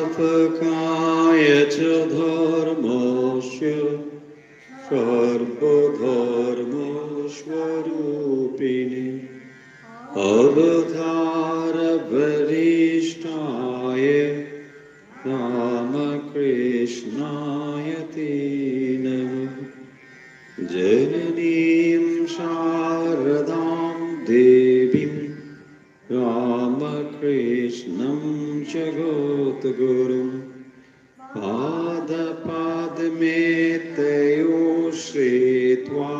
स्थापकाय च धर्मस्य सर्वधर्मस्वरूपिणे अवतारवरिष्ठाय रामकृष्णाय ते नमः। जननीं शारदां देवीं रामकृष्णं जगद्गुरुं पादपद्मे तयोः श्रित्वा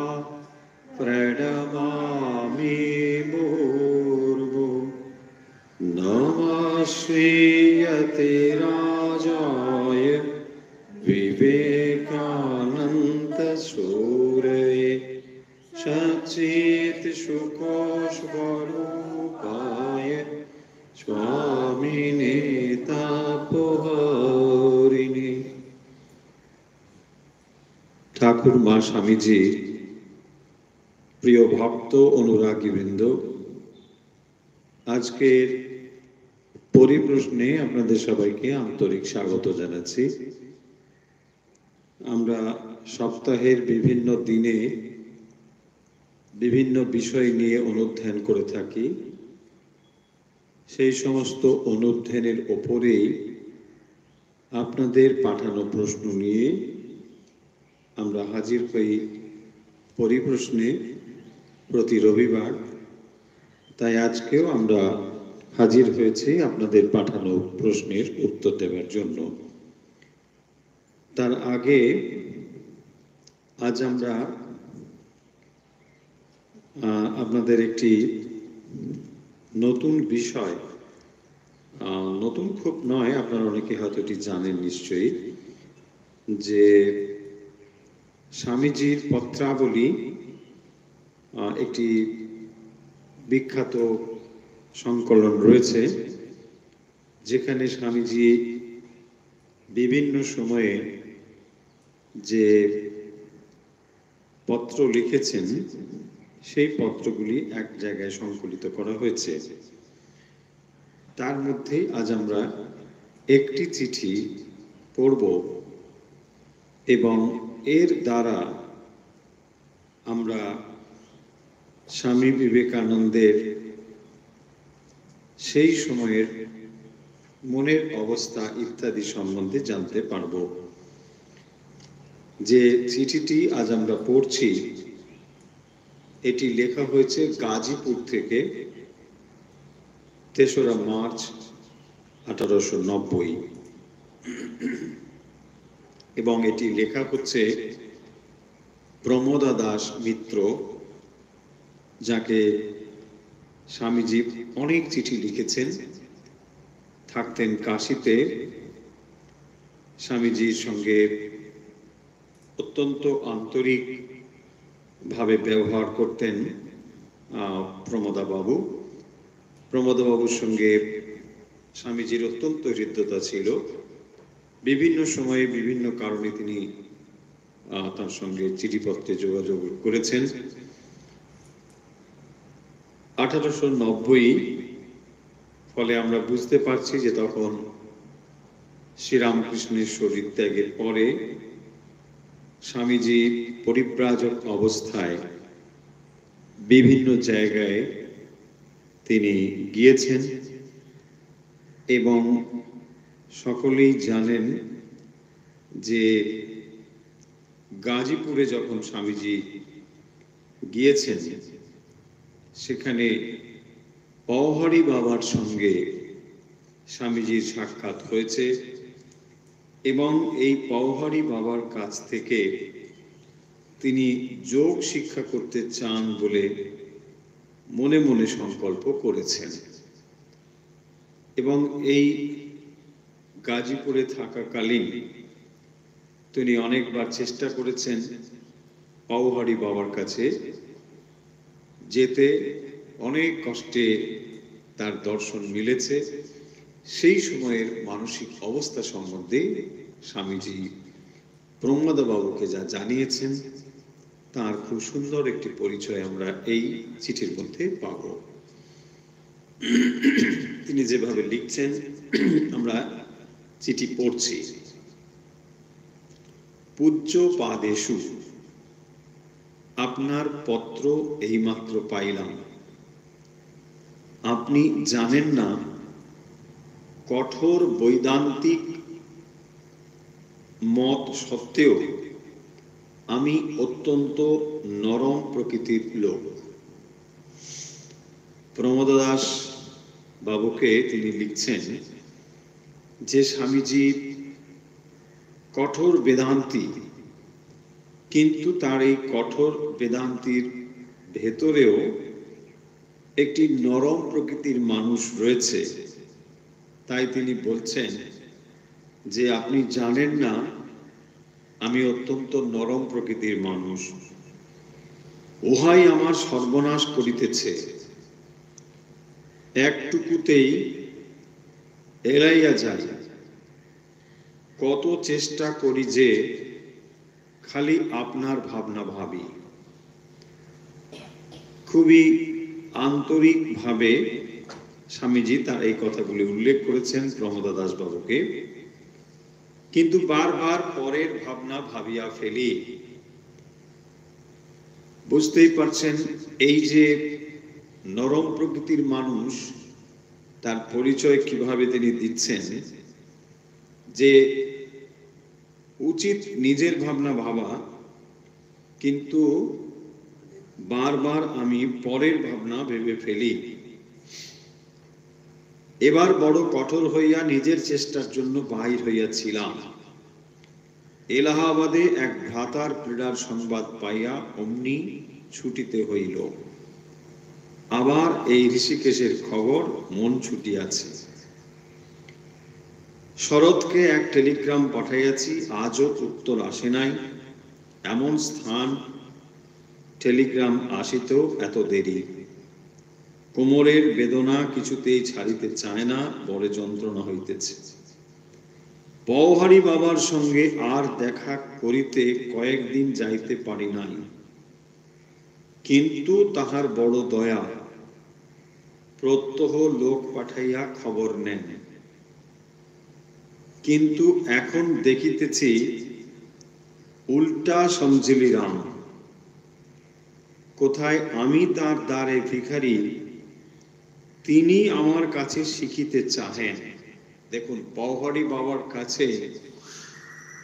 प्रणमामि मुहुर्मुहुः। नमः श्रीयतिराजाय विवेकानन्दसूरये सच्चित्सुखस्वरूपाय स्वामिने तापहारिणे। ঠাকুর মা স্বামীজি, প্রিয় ভক্ত অনুরাগীবৃন্দ, আজকের পরিপ্রশ্নে আপনাদের সবাইকে আন্তরিক স্বাগত জানাচ্ছি। আমরা সপ্তাহের বিভিন্ন দিনে বিভিন্ন বিষয় নিয়ে অনুধ্যান করে থাকি। সেই সমস্ত অনুধ্যানের ওপরেই আপনাদের পাঠানো প্রশ্ন নিয়ে আমরা হাজির হই পরিপ্রশ্নে প্রতি রবিবার। তাই আজকেও আমরা হাজির হয়েছি আপনাদের পাঠানো প্রশ্নের উত্তর দেওয়ার জন্য। তার আগে আজ আমরা আপনাদের একটি নতুন বিষয়, নতুন খুব নয়, আপনারা অনেকে হয়তো এটি জানেন নিশ্চয়ই, যে স্বামীজির পত্রাবলী একটি বিখ্যাত সংকলন রয়েছে, যেখানে স্বামীজি বিভিন্ন সময়ে যে পত্র লিখেছেন সেই পত্রগুলি এক জায়গায় সংকলিত করা হয়েছে। তার মধ্যে আজ আমরা একটি চিঠি পড়ব এবং এর দ্বারা আমরা স্বামী বিবেকানন্দের সেই সময়ের মনের অবস্থা ইত্যাদি সম্বন্ধে জানতে পারব। যে চিঠিটি আজ আমরা পড়ছি এটি লেখা হয়েছে গাজীপুর থেকে ৩রা মার্চ 1890 এবং এটি লেখা হচ্ছে প্রমোদা দাস মিত্র, যাকে স্বামীজি অনেক চিঠি লিখেছেন। থাকতেন কাশীতে, স্বামীজির সঙ্গে অত্যন্ত আন্তরিক ভাবে ব্যবহার করতেন প্রমোদাবাবুর সঙ্গে স্বামীজির অত্যন্ত হৃদ্যতা ছিল। বিভিন্ন সময়ে বিভিন্ন কারণে তিনি তার সঙ্গে চিঠিপত্রে যোগাযোগ করেছেন। 1890 ফলে আমরা বুঝতে পারছি যে তখন শ্রীরামকৃষ্ণের শরীর ত্যাগের পরে স্বামীজি পরিব্রাজক অবস্থায় বিভিন্ন জায়গায় তিনি গিয়েছেন এবং সকলেই জানেন যে গাজীপুরে যখন স্বামীজি গিয়েছেন সেখানে পওহারী বাবার সঙ্গে স্বামীজির সাক্ষাৎ হয়েছে এবং এই পওহারী বাবার কাছ থেকে তিনি যোগ শিক্ষা করতে চান বলে মনে মনে সংকল্প করেছেন এবং এই গাজীপুরে থাকাকালীন তিনি অনেকবার চেষ্টা করেছেন পওহারী বাবার কাছে যেতে, অনেক কষ্টে তার দর্শন মিলেছে। সেই সময়ের মানসিক অবস্থা সম্বন্ধে স্বামীজি প্রমোদবাবুকে যা জানিয়েছেন তার খুব সুন্দর একটি পরিচয় আমরা এই চিঠির মধ্যে পাব। তিনি যেভাবে লিখছেন আমরা চিঠি পড়ছি। পূজ্য পাদেষু, আপনার পত্র এইমাত্র পাইলাম। আপনি জানেন না, কঠোর বৈদান্তিক মত সত্ত্বেও আমি অত্যন্ত নরম প্রকৃতির লোক। প্রমোদ দাস বাবুকে তিনি লিখছেন যে স্বামীজি কঠোর বেদান্তি, কিন্তু তার এই কঠোর বেদান্তির ভেতরেও একটি নরম প্রকৃতির মানুষ রয়েছে। তাই তিনি বলছেন যে আপনি জানেন না, আমি অত্যন্ত নরম প্রকৃতির মানুষ। উহাই আমার সর্বনাশ করিতেছে। একটুকুতেই এড়াইয়া যাই। কত চেষ্টা করি যে খালি আপনার ভাবনা ভাবি। খুবই আন্তরিকভাবে স্বামীজি তার এই কথাগুলি উল্লেখ করেছেন প্রমোদ দাস বাবুকে। কিন্তু বারবার পরের ভাবনা ভাবিয়া ফেলি। বুঝতেই পারছেন, এই যে নরম প্রকৃতির মানুষ, তার পরিচয় কিভাবে তিনি দিচ্ছেন যে উচিত নিজের ভাবনা ভাবা, কিন্তু বারবার আমি পরের ভাবনা ভেবে ফেলি। এবার বড় কঠোর হইয়া নিজের চেষ্টার জন্য বাহির হইয়াছিলাম। এলাহাবাদে এক ভ্রাতার ক্রীড়ার সংবাদ পাইয়া অমনি ছুটিতে হইল। আবার এই ঋষিকেশের খবর, মন ছুটিয়াছে। শরৎকে এক টেলিগ্রাম পাঠাইয়াছি, আজও উত্তর আসে নাই। এমন স্থান টেলিগ্রাম আসিতেও এত দেরি। কোমরের বেদনা কিছুতেই ছাড়িতে চায় না, বড় যন্ত্রণা হইতেছে। পওহারী বাবার সঙ্গে আর দেখা করিতে কয়েকদিন যাইতে পারি নাই, কিন্তু তাহার বড় দয়া, প্রত্যহ লোক পাঠাইয়া খবর নেন। কিন্তু এখন দেখিতেছি উল্টা সমঝিলিরাম। কোথায় আমি তার দ্বারে ভিখারি, তিনি আমার কাছে শিখিতে চাহেন। দেখুন, পওহারী বাবার কাছে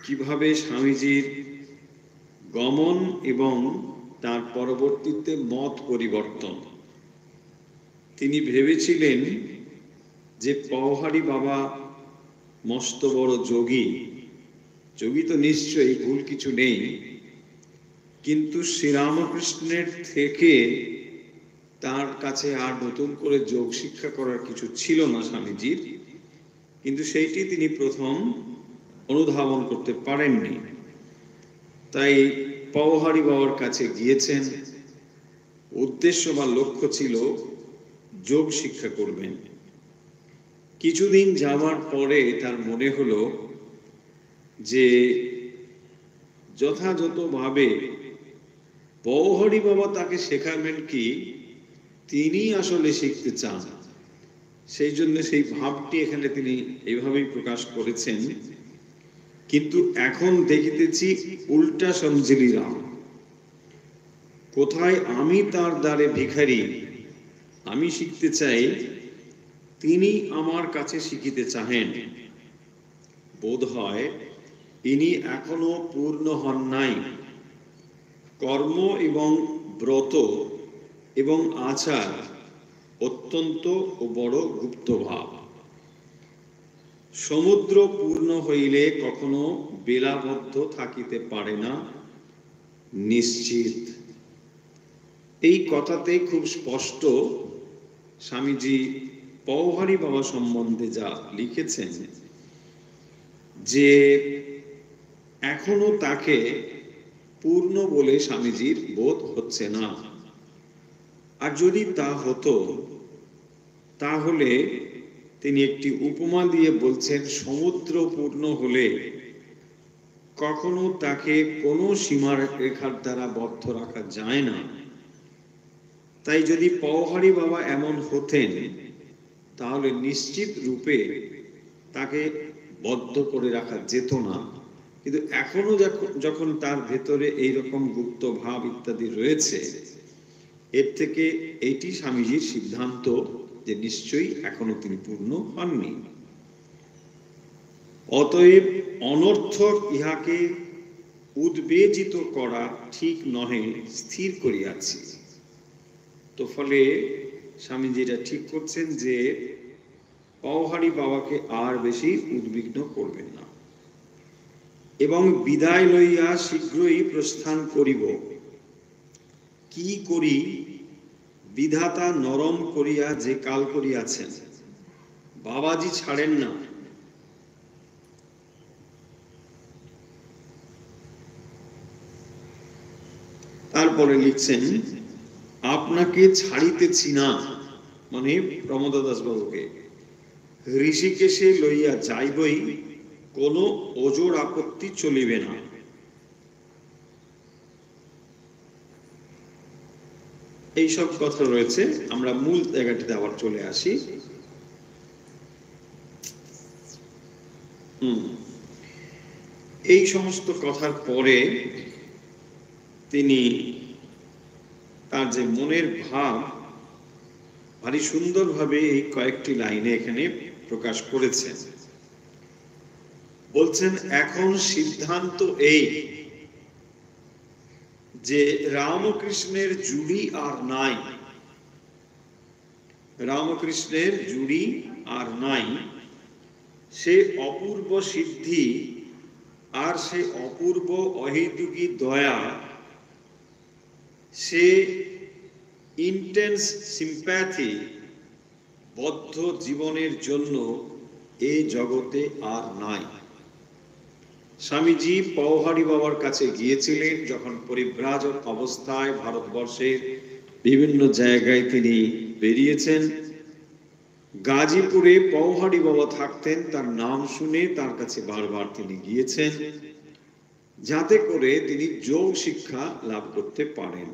কিভাবে স্বামীজির গমন এবং তার পরবর্তীতে মত পরিবর্তন। তিনি ভেবেছিলেন যে পওহারী বাবা মস্ত বড় যোগী, যোগী তো নিশ্চয়ই, ভুল কিছু নেই, কিন্তু শ্রীরামকৃষ্ণের থেকে তার কাছে আর নতুন করে যোগ শিক্ষা করার কিছু ছিল না স্বামীজির। কিন্তু সেইটি তিনি প্রথম অনুধাবন করতে পারেননি। তাই পওহারী বাবার কাছে গিয়েছেন। উদ্দেশ্য বা লক্ষ্য ছিল যোগ শিক্ষা করবেন। কিছুদিন যাওয়ার পরে তার মনে হলো যে যথাযথভাবে পওহারী বাবা তাকে শেখাবেন কি, তিনি আসলে শিখতে চান। সেই জন্য সেই ভাবটি এখানে তিনি এইভাবেই প্রকাশ করেছেন। কিন্তু এখন দেখিতেছি উল্টা সমঝিলিরাম। কোথায় আমি তার দ্বারে ভিখারি, আমি শিখতে চাই, তিনি আমার কাছে শিখিতে চাহেন। বোধ হয় ইনি এখনো পূর্ণ হন নাই। কর্ম এবং ব্রত এবং আচার অত্যন্ত ও বড় গুপ্ত ভাব। সমুদ্র পূর্ণ হইলে কখনো বেলাবদ্ধ থাকিতে পারে না, নিশ্চিত। এই কথাতে খুব স্পষ্ট স্বামীজি পওহারী বাবা সম্বন্ধে যা লিখেছেন, যে এখনো তাকে পূর্ণ বলে স্বামীজির বোধ হচ্ছে না। আর যদি তা হতো, তাহলে তিনি একটি উপমা দিয়ে বলছেন, সমুদ্র পূর্ণ হলে কখনো তাকে কোনো সীমারেখার দ্বারা বদ্ধ রাখা যায় না। তাই যদি পওহারী বাবা এমন হতেন তাহলে নিশ্চিত রূপে তাকে বদ্ধ করে রাখা যেত না। কিন্তু এখনো যখন তার ভেতরে এইরকম গুপ্ত ভাব ইত্যাদি রয়েছে, এর থেকে এইটি স্বামীজির সিদ্ধান্ত যে নিশ্চয়ই এখনো তিনি পূর্ণ হননি। অতএব অনর্থক ইহাকে উদ্বেজিত করা ঠিক নহে স্থির করিয়াছি। তো ফলে স্বামীজিরা ঠিক করছেন যে পওহারী বাবাকে আর বেশি উদ্বিগ্ন করবেন না এবং বিদায় লইয়া শীঘ্রই প্রস্থান করিব। কি করি বিধাতা নরম করিয়া যে কাল করিয়াছেন, বাবাজি ছাড়েন না। তারপরে লিখছেন, আপনাকে ছাড়িতেছি না, মানে প্রমোদাদাস বাবুকে, ঋষিকেশে লইয়া যাইবই, কোনো ওজোর আপত্তি চলিবে না। এইসব কথা রয়েছে। আমরা মূল জায়গাটিতে আবার চলে আসি। এই সমস্ত কথার পরে তিনি তার যে মনের ভাব ভারী সুন্দরভাবে এই কয়েকটি লাইনে এখানে প্রকাশ করেছেন। বলছেন, এখন সিদ্ধান্ত এই যে রামকৃষ্ণের জুড়ি আর নাই, রামকৃষ্ণের জুড়ি আর নাই। সে অপূর্ব সিদ্ধি আর সে অপূর্ব অহেতুকী দয়া, সে ইন্টেন্স সিম্প্যাথি বদ্ধ জীবনের জন্য এই জগতে আর নাই। স্বামীজি পওহারী বাবার কাছে গিয়েছিলেন যখন পরিব্রাজক অবস্থায় ভারতবর্ষের বিভিন্ন জায়গায় তিনি বেরিয়েছেন। গাজীপুরে পওহারী বাবা থাকতেন, তার নাম শুনে তার কাছে বারবার তিনি গিয়েছেন যাতে করে তিনি যোগ শিক্ষা লাভ করতে পারেন।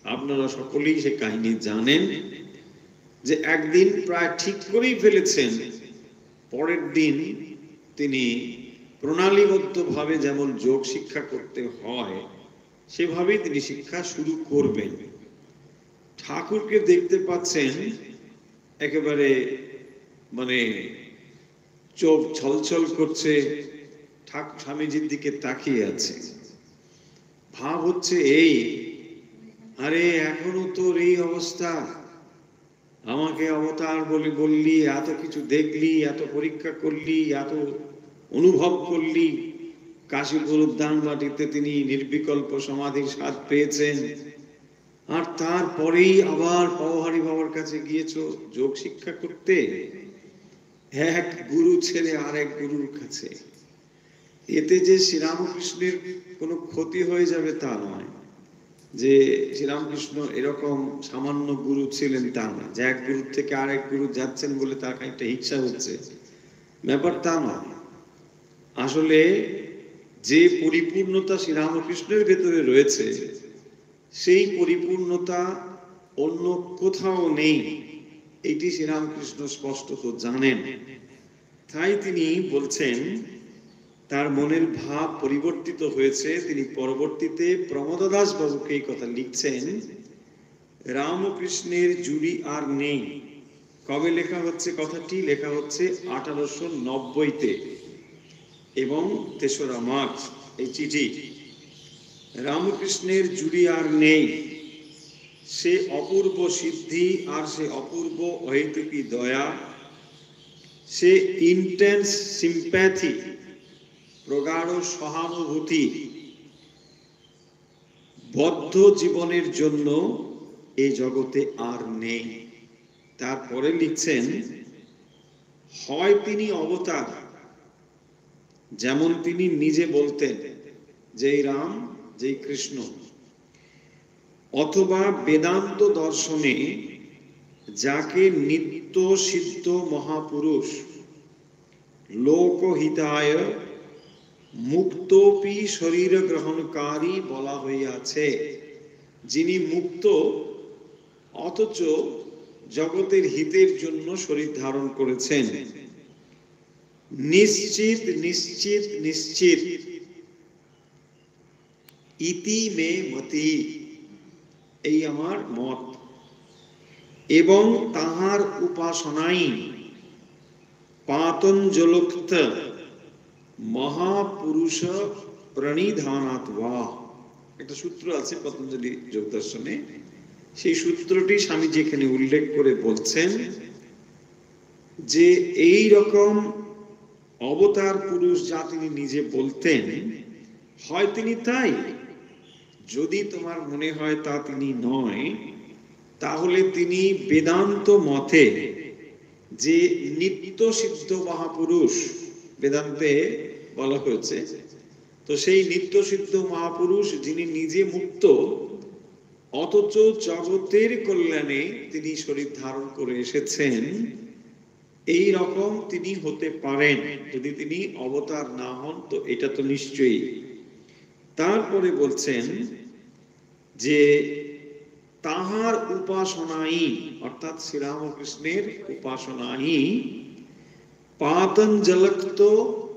আপনারা সকলেই সে কাহিনী জানেন যে একদিন প্রায় ঠিক করেই ফেলেছেন, পরের দিন তিনি প্রণালীবদ্ধভাবে যেমন যোগ শিক্ষা করতে হয় সেভাবেই তিনি শিক্ষা শুরু করবেন। ঠাকুরকে দেখতে পাচ্ছেন একেবারে মানে চোখ ছলছল করছে, স্বামীজির দিকে তাকিয়ে আছে। ভাব হচ্ছে এই, আরে এখনো তোর এই অবস্থা, আমাকে অবতার বলে বললি, এত কিছু দেখলি, এত পরীক্ষা করলি, এত অনুভব করলি, কাশীপুর উদ্যান বাটিতে তিনি নির্বিকল্প সমাধির স্বাদ পেয়েছেন, আর তারপরেই আবার পওহারী বাবার কাছে গিয়েছো যোগ শিক্ষা করতে, এক গুরু ছেড়ে আরেক গুরুর কাছে। এতে যে শ্রীরামকৃষ্ণের কোনো ক্ষতি হয়ে যাবে তা নয়, যে শ্রীরামকৃষ্ণ এরকম সামান্য গুরু ছিলেন তা না, যে এক গুরুর থেকে আরেক গুরু যাচ্ছেন বলে তার একটা হিংসা হচ্ছে, ব্যাপার তা নয়। আসলে যে পরিপূর্ণতা শ্রীরামকৃষ্ণের ভেতরে রয়েছে সেই পরিপূর্ণতা অন্য কোথাও নেই, এটি শ্রীরামকৃষ্ণ স্পষ্টত জানেন। তাই তিনি বলছেন তার মনের ভাব পরিবর্তিত হয়েছে। তিনি পরবর্তীতে প্রমোদাদাস বাবুকে এই কথা লিখছেন, রামকৃষ্ণের জুড়ি আর নেই। কবে লেখা হচ্ছে কথাটি? লেখা হচ্ছে 1890-তে এবং 3রা মার্চ এই চিঠি। রামকৃষ্ণের জুড়ি আর নেই, সে অপূর্ব সিদ্ধি আর সে অপূর্ব অহেতুকী দয়া, সে ইন্টেন্স সিম্প্যাথি প্রগাঢ় সহানুভূতি বদ্ধ জীবনের জন্য এই জগতে আর নেই। তারপরে লিখছেন, হয় তিনি অবতার, যেমন তিনি নিজে বলতেন যেই রাম যেই কৃষ্ণ, অথবা বেদান্ত দর্শনে যাকে নিত্য সিদ্ধ মহাপুরুষ লোকহিতায় মুক্তোপি শরীর গ্রহণকারী বলা হইয়াছে, যিনি মুক্ত অথচ জগতের হিতের জন্য শরীর ধারণ করেছেন। নিশ্চিত নিশ্চিত নিশ্চিত ইতি মে মতি, এই আমার মত, এবং তাহার উপাসনাই পাতঞ্জলোক্ত মহাপুরুষ প্রণিধানাত্বা। একটা সূত্র আছে পতঞ্জলি যোগ দর্শনে, সেই সূত্রটি স্বামীজি এখানে উল্লেখ করে বলছেন যে এই রকম অবতার পুরুষ যা তিনি নিজে বলতেন, হয় তিনি তাই, যদি তোমার মনে হয় তা তিনি নয়, তাহলে তিনি বেদান্ত মতে যে নিত্য সিদ্ধ মহাপুরুষ বেদান্তে বলা হয়েছে, তো সেই নিত্য সিদ্ধ মহাপুরুষ যিনি নিজে মুক্ত অথচ জগতের কল্যাণে তিনি শরীর ধারণ করে এসেছেন, এই রকম তিনি হতে পারেন। যদি তিনি অবতার না হন তো এটা তো নিশ্চয়ই। তারপরে বলছেন যে তাহার উপাসনাই, অর্থাৎ শ্রীরামকৃষ্ণের উপাসনাই পাতঞ্জলক্ত,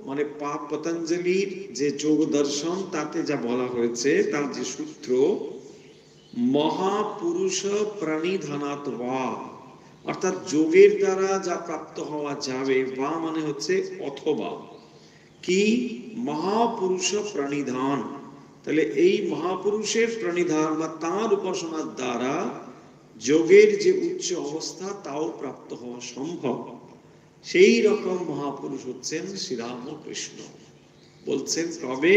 মানে পতঞ্জলির যে যোগ দর্শন তাতে যা বলা হয়েছে, তার যে সূত্র মহাপুরুষ প্রণিধানাত বা, অর্থাৎ যোগের দ্বারা যা প্রাপ্ত হওয়া যাবে, বা মানে হচ্ছে অথবা কি মহাপুরুষ প্রণিধান, তাহলে এই মহাপুরুষের প্রণিধান বা তাঁর উপাসনার দ্বারা যোগের যে উচ্চ অবস্থা তাও প্রাপ্ত হওয়া সম্ভব। সেই রকম মহাপুরুষ হচ্ছেন শ্রীরামকৃষ্ণ। বলছেন কবে?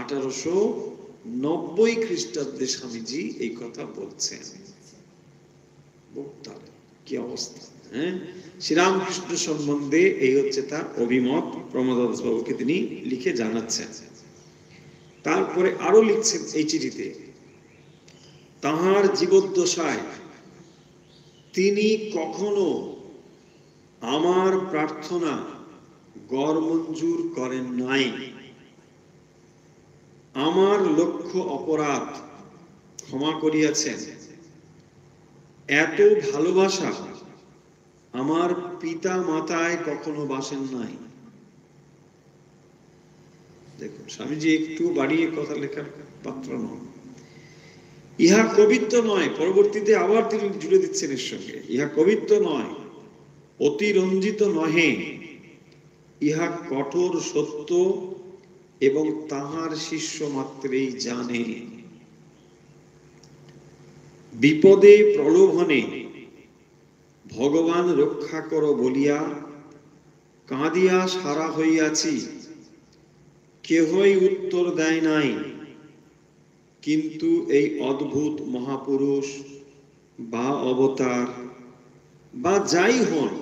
1890 খ্রিস্টাব্দে স্বামীজি এই কথা বলছেন। কি অবস্থা! শ্রীরামকৃষ্ণ সম্বন্ধে এই হচ্ছে তার অভিমত, প্রমোদ দাস বাবুকে তিনি লিখে জানাচ্ছেন। তারপরে আরো লিখছেন এই চিঠিতে, তাহার জীবদ্দশায় তিনি কখনো আমার প্রার্থনা গড়মঞ্জুর করেন নাই। আমার লক্ষ্য অপরাধ ক্ষমা করিয়াছেন। এত ভালোবাসা আমার পিতা মাতায় কখনো বাসেন নাই। দেখুন, স্বামীজি একটু বাড়িয়ে কথা লেখার পাত্র নন। ইহা কবিত্ব নয়, পরবর্তীতে আবার তিনি জুড়ে দিচ্ছেন এর সঙ্গে, ইহা কবিত্ব নয়, অতিরঞ্জিত নহে, ইহা কঠোর সত্য এবং তাহার শিষ্য মাত্রেই জানে। বিপদে প্রলোভনে ভগবান রক্ষা কর বলিয়া কাঁদিয়া সারা হইয়াছি, কেহই উত্তর দেয় নাই। কিন্তু এই অদ্ভুত মহাপুরুষ বা অবতার বা যাই হন,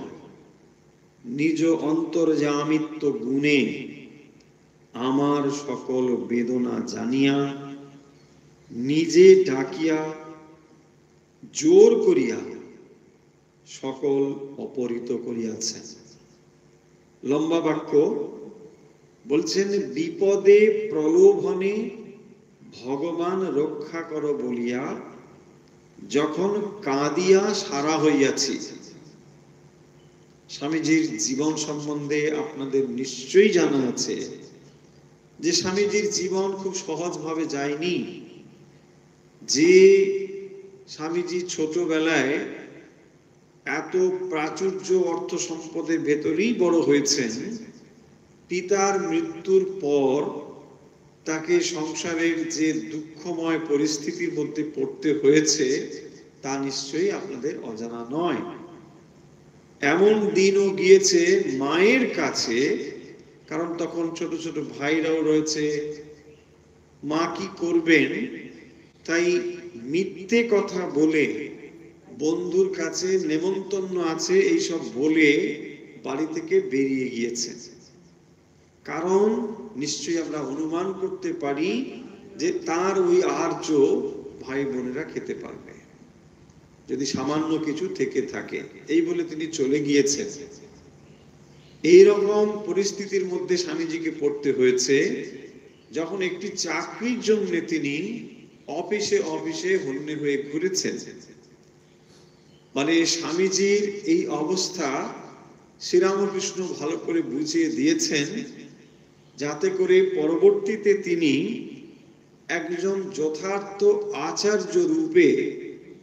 নিজ অন্তর্যামিত্ব গুণে আমার সকল বেদনা জানিয়া নিজে ডাকিয়া জোর করিয়া সকল অপহৃত করিয়াছেন। লম্বা বাক্য বলছেন, বিপদে প্রলোভনে ভগবান রক্ষা কর বলিয়া যখন কাঁদিয়া সারা হইয়াছি। স্বামীজির জীবন সম্বন্ধে আপনাদের নিশ্চয়ই জানা আছে যে স্বামীজির জীবন খুব সহজভাবে যায়নি। যে স্বামীজি ছোটবেলায় এত প্রাচুর্য অর্থ সম্পদের ভেতরেই বড় হয়েছেন, পিতার মৃত্যুর পর তাকে সংসারের যে দুঃখময় পরিস্থিতির মধ্যে পড়তে হয়েছে তা নিশ্চয়ই আপনাদের অজানা নয়। এমন দিনও গিয়েছে মায়ের কাছে, কারণ তখন ছোট ছোট ভাইরাও রয়েছে, মা কি করবেন, তাই মিথ্যে কথা বলে বন্ধুর কাছে নেমন্তন্ন আছে এইসব বলে বাড়ি থেকে বেরিয়ে গিয়েছেন। কারণ নিশ্চয়ই আমরা অনুমান করতে পারি যে তার ওই আর্য ভাই বোনেরা খেতে পারবে যদি সামান্য কিছু থেকে থাকে, এই বলে তিনি চলে গিয়েছেন। এইরকম পরিস্থিতির মধ্যে স্বামীজিকে পড়তে হয়েছে যখন একটি চাকরির জন্য তিনি অফিসে অফিসে হন্যে হয়ে ঘুরেছেন। মানে স্বামীজির এই অবস্থা শ্রীরামকৃষ্ণ ভালো করে বুঝিয়ে দিয়েছেন, যাতে করে পরবর্তীতে তিনি একজন যথার্থ আচার্য রূপে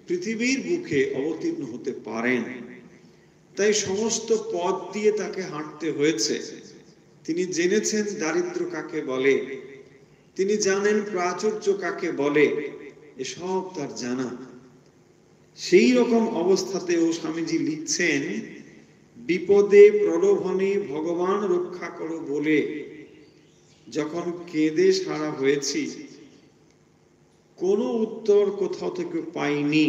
পৃথিবীর বুকে অবতীর্ণ হতে পারেন। তাই সমস্ত পথ দিয়ে তাকে হাঁটতে হয়েছে। তিনি জেনেছেন দারিদ্র কাকে বলে, তিনি জানেন প্রাচুর্য কাকে বলে, এসব তার জানা। সেই রকম অবস্থাতেও স্বামীজি লিখছেন, বিপদে প্রলোভনে ভগবান রক্ষা করো বলে যখন কেঁদে সারা হয়েছি, কোনো উত্তর কোথাও থেকে পাইনি।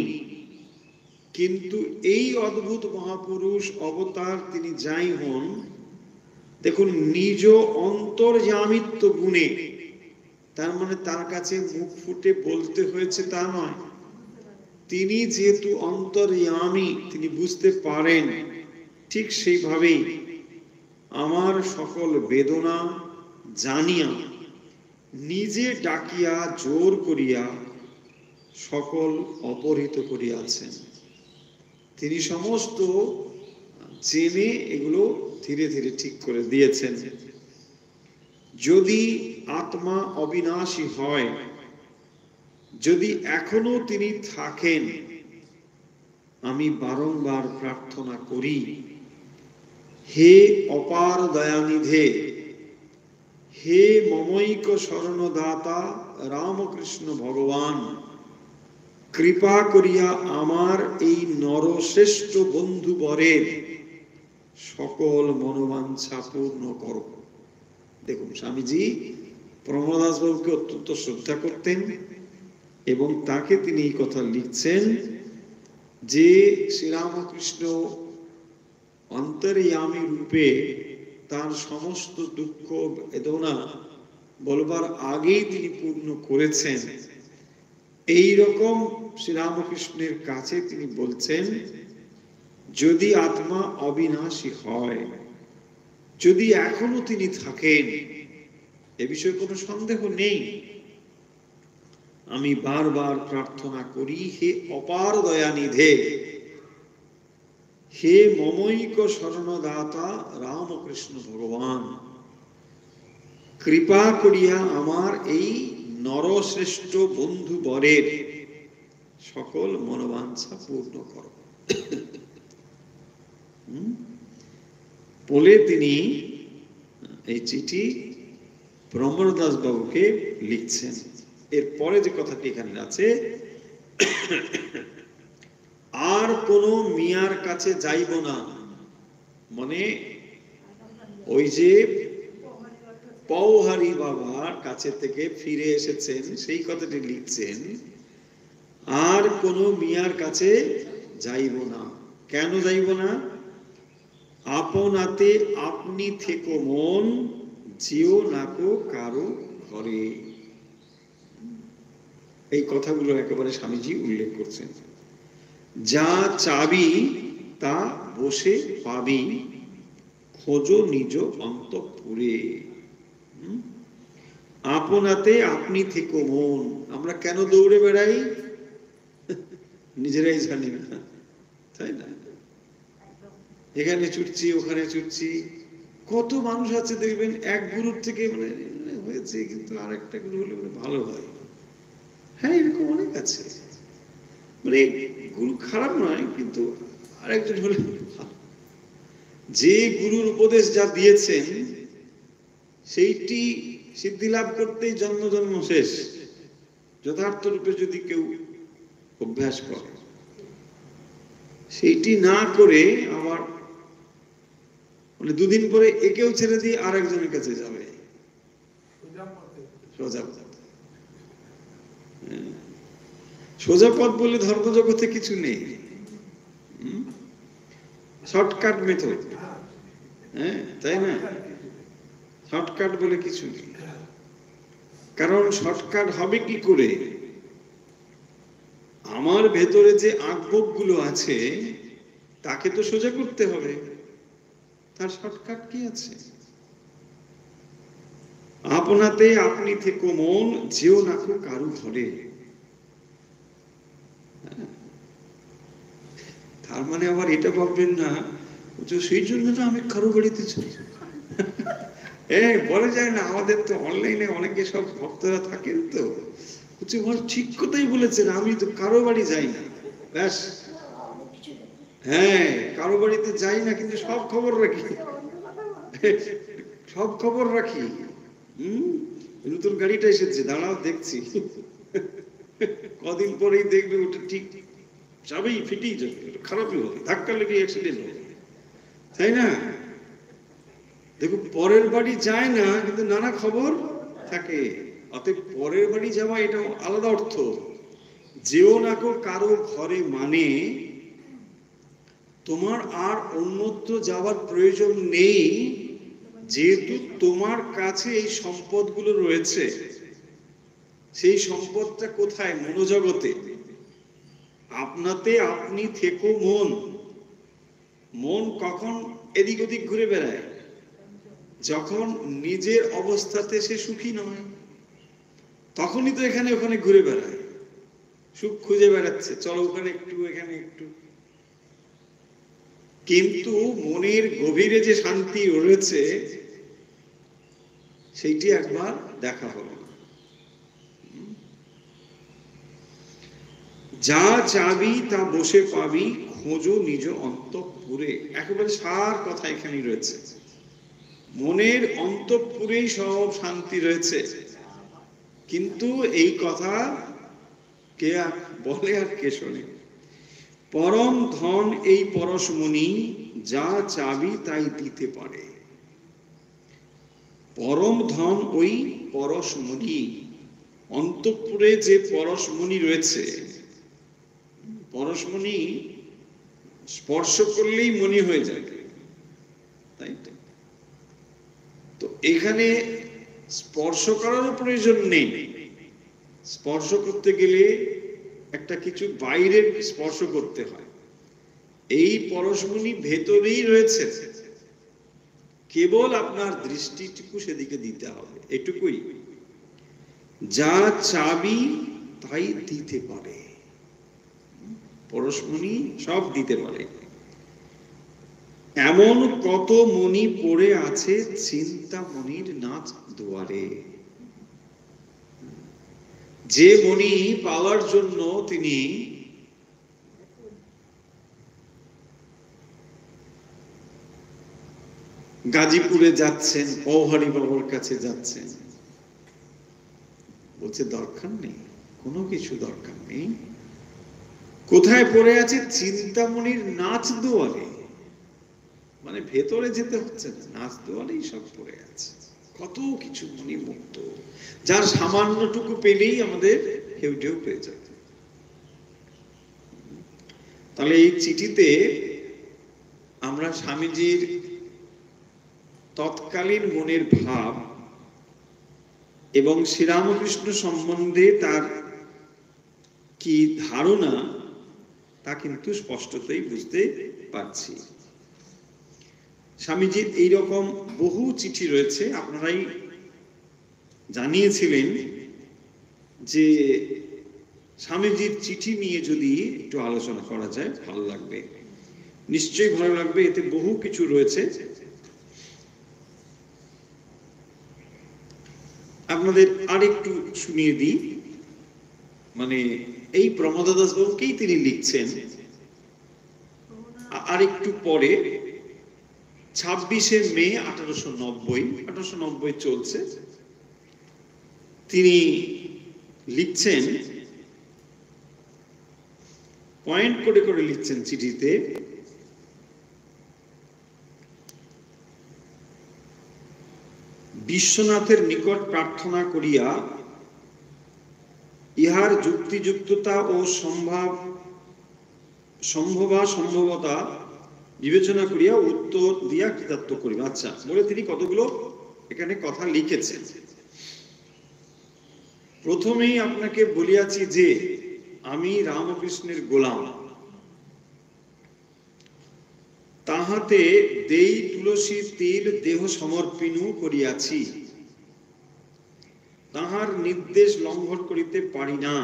কিন্তু এই অদ্ভুত মহাপুরুষ অবতার তিনি যাই হন, দেখুন নিজ অন্তর্যামিত্ব গুণে, তার মানে তার কাছে মুখ ফুটে বলতে হয়েছে তা নয়, তিনি যেহেতু অন্তর্যামী, তিনি বুঝতে পারেন। ঠিক সেইভাবেই আমার সকল বেদনা জানিয়া নিজে ডাকিয়া জোর করিয়া সকল অপহৃত করিয়াছেন। তিনি সমস্ত জেনে এগুলো ধীরে ধীরে ঠিক করে দিয়েছেন। যদি আত্মা অবিনাশী হয়, যদি এখনো তিনি থাকেন, আমি বারংবার প্রার্থনা করি, হে অপার দয়ানিধে, হে মমৈক শরণদাতা রামকৃষ্ণ ভগবান, কৃপা করিয়া আমার এই নরশ্রেষ্ঠ বন্ধুবরের সকল মনোবাঞ্ছা পূর্ণ করো। দেখুন, স্বামীজি প্রমোদাস বাবুকে অত্যন্ত শ্রদ্ধা করতেন এবং তাকে তিনি এই কথা লিখছেন যে শ্রীরামকৃষ্ণ অন্তর্যামী রূপে তার সমস্ত দুঃখ বেদনা বলবার আগেই তিনি পূর্ণ করেছেন। এই রকম শ্রীরামকৃষ্ণের কাছে তিনি বলছেন, যদি আত্মা অবিনাশী হয়, যদি এখনো তিনি থাকেন, এ বিষয়ে কোনো সন্দেহ নেই, আমি বারবার প্রার্থনা করি, হে অপার দয়ানিধে, হে মমৈক শরণদাতা রামকৃষ্ণ ভগবান, কৃপা করিয়া আমার এই নরশ্রেষ্ঠ বন্ধু বরের সকল মনোবাঞ্ছা পূর্ণ করো। বলে তিনি এই চিঠি ব্রহ্মদাস বাবুকে লিখছেন। এরপরে যে কথাটি এখানে আছে, আর কোন মিয়ার কাছে যাইব না, মানে ওই যে পৌহারি বাবার কাছে থেকে ফিরে এসেছেন সেই কথাটি লিখছেন, আর কোন মিয়ার কাছে যাইব না। কেন যাইব না? আপনাতে আপনি থেকো মন, যেও নাকো কারো ঘরে। এই কথাগুলো একেবারে স্বামীজি উল্লেখ করছেন। যা চাবি তা বসে পাবি, খোঁজো নিজ অন্তঃপুরে। আপনাতে আপনি থেকো মন। আমরা কেন দৌড়ে বেড়াই? নিজেরাই জানি না, তাই না? এখানে ছুটছি, ওখানে ছুটছি। কত মানুষ আছে দেখবেন, এক গুরুর থেকে মানে হয়েছে, কিন্তু আর একটা গুরু হলে ভালো হয়। হ্যাঁ, এরকম অনেক আছে। মানে গুরু খারাপ নয়, কিন্তু আরেকজন হলে ভালো। যে গুরুর উপদেশ যা দিয়েছেন সেইটি সিদ্ধি লাভ করতেই জন্ম জন্ম শেষ, যথার্থ রূপে যদি কেউ অভ্যাস করে। সেইটি না করে আবার মানে দুদিন পরে একেও ছেড়ে দিয়ে আর একজনের কাছে যাবে, সোজা পথ। সোজা পথ বলে ধর্মজগতে কিছু নেই, শর্টকাট মেথড, হ্যাঁ তাই না? শর্টকাট বলে কিছু নেই। কারণ শর্টকাট হবে কি করে? আমার ভেতরে যে আগ্রহ গুলো আছে তাকে তো সোজা করতে হবে। তার শর্টকাট কি আছে? আপনাতে আপনি থেকো মন, যেও না কো কারু ঘরে। তার মানে আবার এটা ভাববেন না যে সেই জন্য না আমি কারো বাড়িতে চাই। বলে যায় না, আমাদের তো অনলাইনে অনেকে সব ভক্তরা থাকেন, তো ঠিক কথাই বলেছেন, আমি তো কারো বাড়ি যাই না, ব্যাস। হ্যাঁ, কারো বাড়িতে যাই না, কিন্তু সব খবর রাখি, সব খবর রাখি। নতুন গাড়িটা এসেছে, দাঁড়াও দেখছি, কদিন পরেই দেখবে ওটা ঠিক যাবেই, ফিটেই যাবে, খারাপই হবে, ধাক্কা লেগে অ্যাক্সিডেন্ট হবে, তাই না? দেখো, পরের বাড়ি যায় না, কিন্তু নানা খবর থাকে। অতএব পরের বাড়ি যাওয়া এটা আলাদা অর্থ। যেও না কো কারো ঘরে মানে তোমার আর অন্যত্র যাওয়ার প্রয়োজন নেই, যেহেতু তোমার কাছে এই সম্পদগুলো রয়েছে। সেই সম্পদটা কোথায়? মনোজগতে। আপনাতে আপনি থেকো মন। মন কখন এদিক ওদিক ঘুরে বেড়ায়? যখন নিজের অবস্থাতে সে সুখী নয়, তখনই তো এখানে ওখানে ঘুরে বেড়ায়, সুখ খুঁজে বেড়াচ্ছে, চলো ওখানে একটু, এখানে একটু। কিন্তু মনের গভীরে যে শান্তি রয়েছে, সেইটি একবার দেখা হলো। যা চাবি তা বসে পাবি, খোঁজো নিজ অন্তঃপুরে। একেবারে সার কথা এখানে রয়েছে। মনের অন্তঃপুরেই সব শান্তি রয়েছে। কিন্তু এই কথা কে বলে আর কে শোনে? পরম ধন এই পরশমণি, যা চাবি তাই দিতে পারে। পরম ধন ওই পরশমণি। অন্তঃপুরে যে পরশমণি রয়েছে, পরশমণি স্পর্শ করলেই মণি হয়ে যাবে, তাই তো? তো এখানে স্পর্শ করারও প্রয়োজন নেই। স্পর্শ করতে গেলে একটা কিছু বাইরে স্পর্শ করতে হয়। এই পরশমণি ভেতরেই রয়েছে, কেবল আপনার দৃষ্টিটুকু সেদিকে দিতে হবে, এটুকুই। যা চাবি তাই দিতে পারে। পরশমণি সব দিতে পারে। এমন কত মণি পড়ে আছে চিন্তামণির নাচ দুয়ারে। যে মণি পাওয়ার জন্য তিনি গাজীপুরে যাচ্ছেন, পৌহারি বাবার কাছে যাচ্ছেন, বলছে দরকার নেই, কোনো কিছু দরকার নেই। কোথায় পড়ে আছে? চিন্তামণির নাচ দুয়ারে। মানে ভেতরে যেতে হচ্ছে না, নাচ দুয়ারেই সব পড়ে আছে। কত কিছু মণি মুক্ত, যার সামান্যটুকু পেলেই আমাদের ঢেউ ঢেউ পেয়ে যায়। তাহলে এই চিঠিতে আমরা স্বামীজির তৎকালীন মনের ভাব এবং শ্রীরামকৃষ্ণ সম্বন্ধে তার কি ধারণা, তা কিন্তু স্পষ্টতই বুঝতে পারছি। স্বামীজির এইরকম বহু চিঠি রয়েছে, আপনারাই জানিয়েছিলেন যে স্বামীজির চিঠি নিয়ে যদি একটু আলোচনা করা যায় ভালো লাগবে। নিশ্চয়ই ভালো লাগবে, এতে বহু কিছু রয়েছে। আপনাদের আরেকটু শুনিয়ে দিই, মানে এই প্রমোদ দাস বাবুকেই তিনি লিখছেন। আরেকটু পরে 26শে মে 1890 চলছে, তিনি লিখছেন, পয়েন্ট করে করে লিখছেন চিঠিতে। বিশ্বনাথের নিকট প্রার্থনা করিয়া ইহার যুক্তিযুক্ততা ও সম্ভবতা বিবেচনা করিয়া উত্তর দিয়া কৃতার্থ করিব। আচ্ছা, বলে তিনি কতগুলো এখানে কথা লিখেছেন। প্রথমেই আপনাকে বলিয়াছি যে আমি রামকৃষ্ণের গোলাম। তাহাতে দেই তুলসী তিল দেহ সমর্পিনু করিয়াছি, তাহার নির্দেশ লঙ্ঘন করিতে পারি না।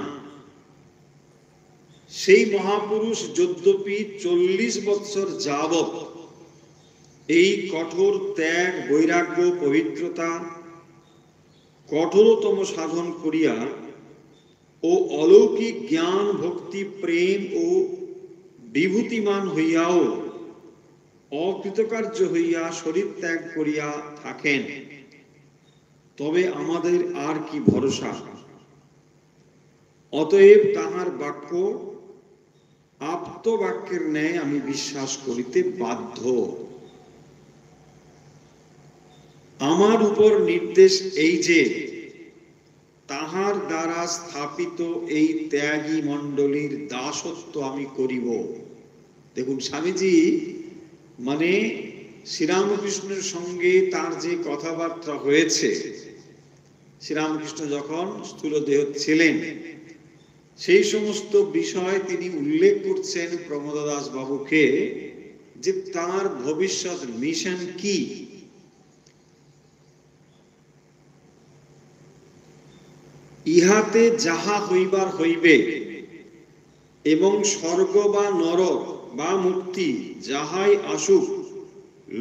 সেই মহাপুরুষ যদ্যপি 40 বৎসর যাবৎ এই কঠোর ত্যাগ, বৈরাগ্য, পবিত্রতা, কঠোরতম সাধন করিয়া ও অলৌকিক জ্ঞান, ভক্তি, প্রেম ও বিভূতিমান হইয়াও অকৃতকার্য হইয়া শরীর ত্যাগ করিয়া থাকেন, তবে আমাদের আর কি ভরসা? অতএব তাহার বাক্য আপ্ত বাক্যের ন্যায় আমি বিশ্বাস করিতে বাধ্য। আমার উপর নির্দেশ এই যে তাহার দ্বারা স্থাপিত এই ত্যাগী মণ্ডলীর দাসত্ব আমি করিব। দেখুন, স্বামীজি মানে শ্রীরামকৃষ্ণের সঙ্গে তার যে কথাবার্তা হয়েছে, শ্রীরামকৃষ্ণ যখন স্থূলদেহ ছিলেন, সেই সমস্ত বিষয় তিনি উল্লেখ করছেন প্রমোদদাস বাবুকে, যে তার ভবিষ্যৎ মিশন কি। ইহাতে যাহা হইবার হইবে এবং স্বর্গ বা নরক বা মুক্তি যাহাই আসুক,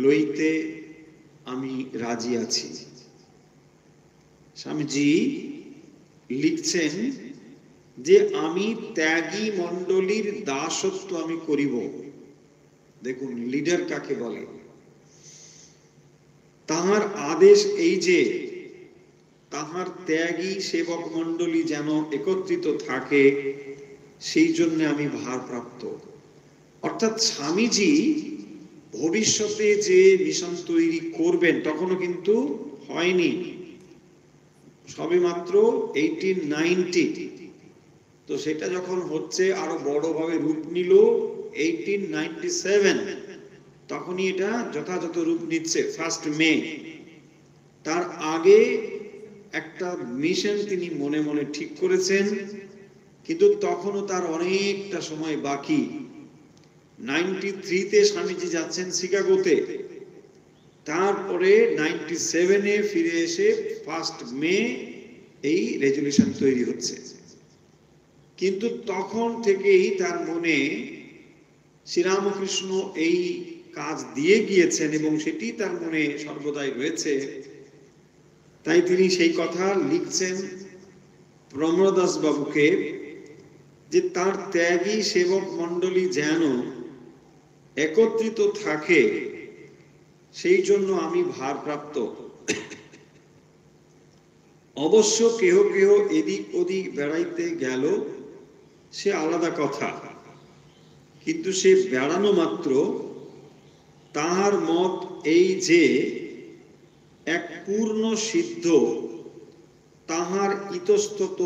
লইতে আমি রাজি আছি। স্বামীজি লিখছেন যে আমি ত্যাগী মণ্ডলীর দাসত্ব আমি করিব। দেখুন, লিডার কাকে বলে? তাহার আদেশ এই যে তাহার ত্যাগী সেবক মণ্ডলী যেন একত্রিত থাকে, সেই জন্য আমি ভারপ্রাপ্ত। অর্থাৎ স্বামীজি ভবিষ্যতে যে মিশন তৈরি করবেন তখনও কিন্তু হয়নি, সবে মাত্র 1890। তো সেটা যখন হচ্ছে, আরো বড়ভাবে রূপ নিল 1897, তখনই এটা যথাযথ রূপ নিচ্ছে 1 মে। তার আগে একটা মিশন তিনি মনে মনে ঠিক করেছেন, কিন্তু তখনও তার অনেকটা সময় বাকি। 93-তে স্বামীজি যাচ্ছেন শিকাগোতে, তারপরে 97-এ ফিরে এসে 1 মে এই রেজলিউশন তৈরি হচ্ছে। কিন্তু তখন থেকেই তার মনে শ্রীরামকৃষ্ণ এই কাজ দিয়ে গিয়েছেন এবং সেটি তার মনে সর্বদাই রয়েছে। তাই তিনি সেই কথা লিখছেন প্রমোদদাস বাবুকে, যে তার ত্যাগী সেবক মণ্ডলী যেন একত্রিত থাকে, সেই জন্য আমি ভারপ্রাপ্ত। অবশ্য কেহ কেহ এদিক ওদিক বেড়াইতে গেল, সে আলাদা কথা, কিন্তু সে বেড়ানো মাত্র। তাহার মত এই যে এক পূর্ণ সিদ্ধ তাহার ইতস্তত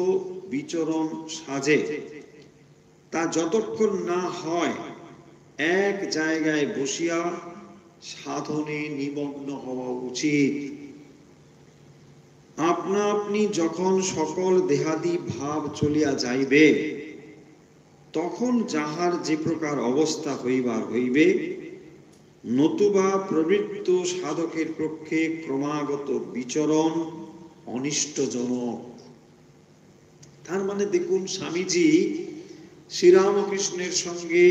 বিচরণ সাজে, তা যতক্ষণ না হয় এক জায়গায় বসিয়া সাধনে নিমগ্ন হওয়া উচিত। আপনা আপনি যখন সকল দেহাদি ভাব চলিয়া যাইবে, তখন যাহার যে প্রকার অবস্থা হইবার হইবে, নতুবা প্রবৃত্ত সাধকের পক্ষে ক্রমাগত বিচরণ অনিষ্টজনক। তার মানে দেখুন, স্বামীজি শ্রীরামকৃষ্ণের সঙ্গে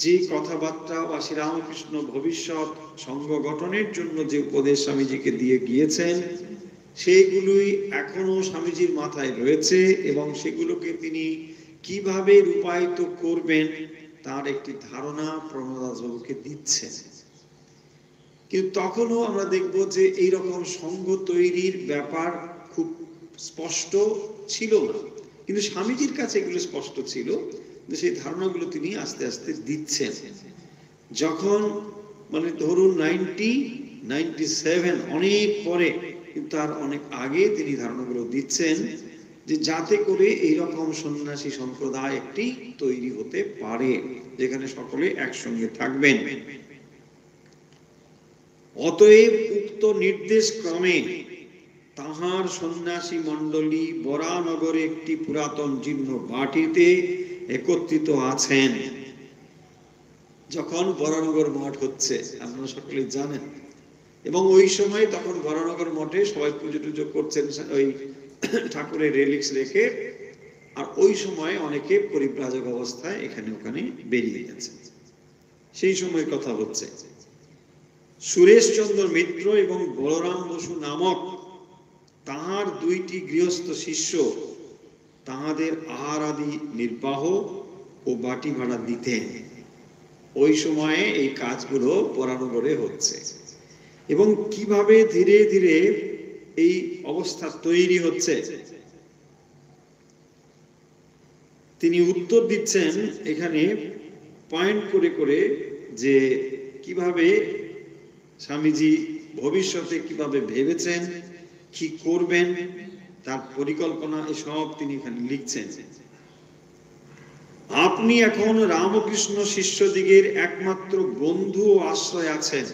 যে কথাবার্তা বা শ্রীরামকৃষ্ণ ভবিষ্যৎ সংঘ গঠনের জন্য যে উপদেশ স্বামীজিকে দিয়ে গিয়েছেন, সেইগুলোই এখনো স্বামীজির মাথায় রয়েছে এবং সেগুলোকে তিনি কিভাবে রূপায়িত করবেন তার একটি ধারণা প্রমোদদাস বাবুকে দিচ্ছেন। কিন্তু তখনও আমরা দেখব যে এইরকম সংঘ তৈরির ব্যাপার খুব স্পষ্ট ছিল না, কিন্তু স্বামীজির কাছে এগুলো স্পষ্ট ছিল। সেই ধারণাগুলো তিনি আস্তে আস্তে দিচ্ছেন। যখন মানে ধরুন 97, অনেক পরে, কিন্তু তার অনেক আগে তিনি ধারণাগুলো দিচ্ছেন, যে যাতে করে এইরকম সন্ন্যাসী সম্প্রদায় একটি তৈরি হতে পারে, যেখানে সকলে একসঙ্গে থাকবেন। অতএব উক্ত নির্দেশ ক্রমে তাহার সন্ন্যাসী মণ্ডলী বরানগরে একটি পুরাতন জীর্ণ বাটিতে একত্রিত আছেন। যখন বরানগর মঠ হচ্ছে, আপনারা সকলেই জানেন, এবং ওই সময় তখন বরানগর মঠে সবাই পুজো টুজো করছেন ওই ঠাকুরের রেলিক্স রেখে, আর ওই সময় অনেকে পরিব্রাজক অবস্থায় এখানে ওখানে বেরিয়ে গেছে। সেই সময়ের কথা হচ্ছে। সুরেশচন্দ্র মিত্র এবং বলরাম বসু নামক তাহার দুইটি গৃহস্থ শিষ্য তাহাদের আহার আদি নির্বাহ ও বাটি ভাড়া দিতেন। ওই সময়ে এই কাজগুলো বরানগরে হচ্ছে, এবং কিভাবে ধীরে ধীরে এই অবস্থা তৈরি হচ্ছে তিনি উত্তর দিচ্ছেন এখানে পয়েন্ট করে করে, যে কিভাবে স্বামীজি ভবিষ্যতে কিভাবে ভেবেছেন, কি করবেন, তার পরিকল্পনা এসব তিনি এখানে লিখছেন। আপনি এখন রামকৃষ্ণ শিষ্যদিগের একমাত্র বন্ধু ও আশ্রয় আছেন।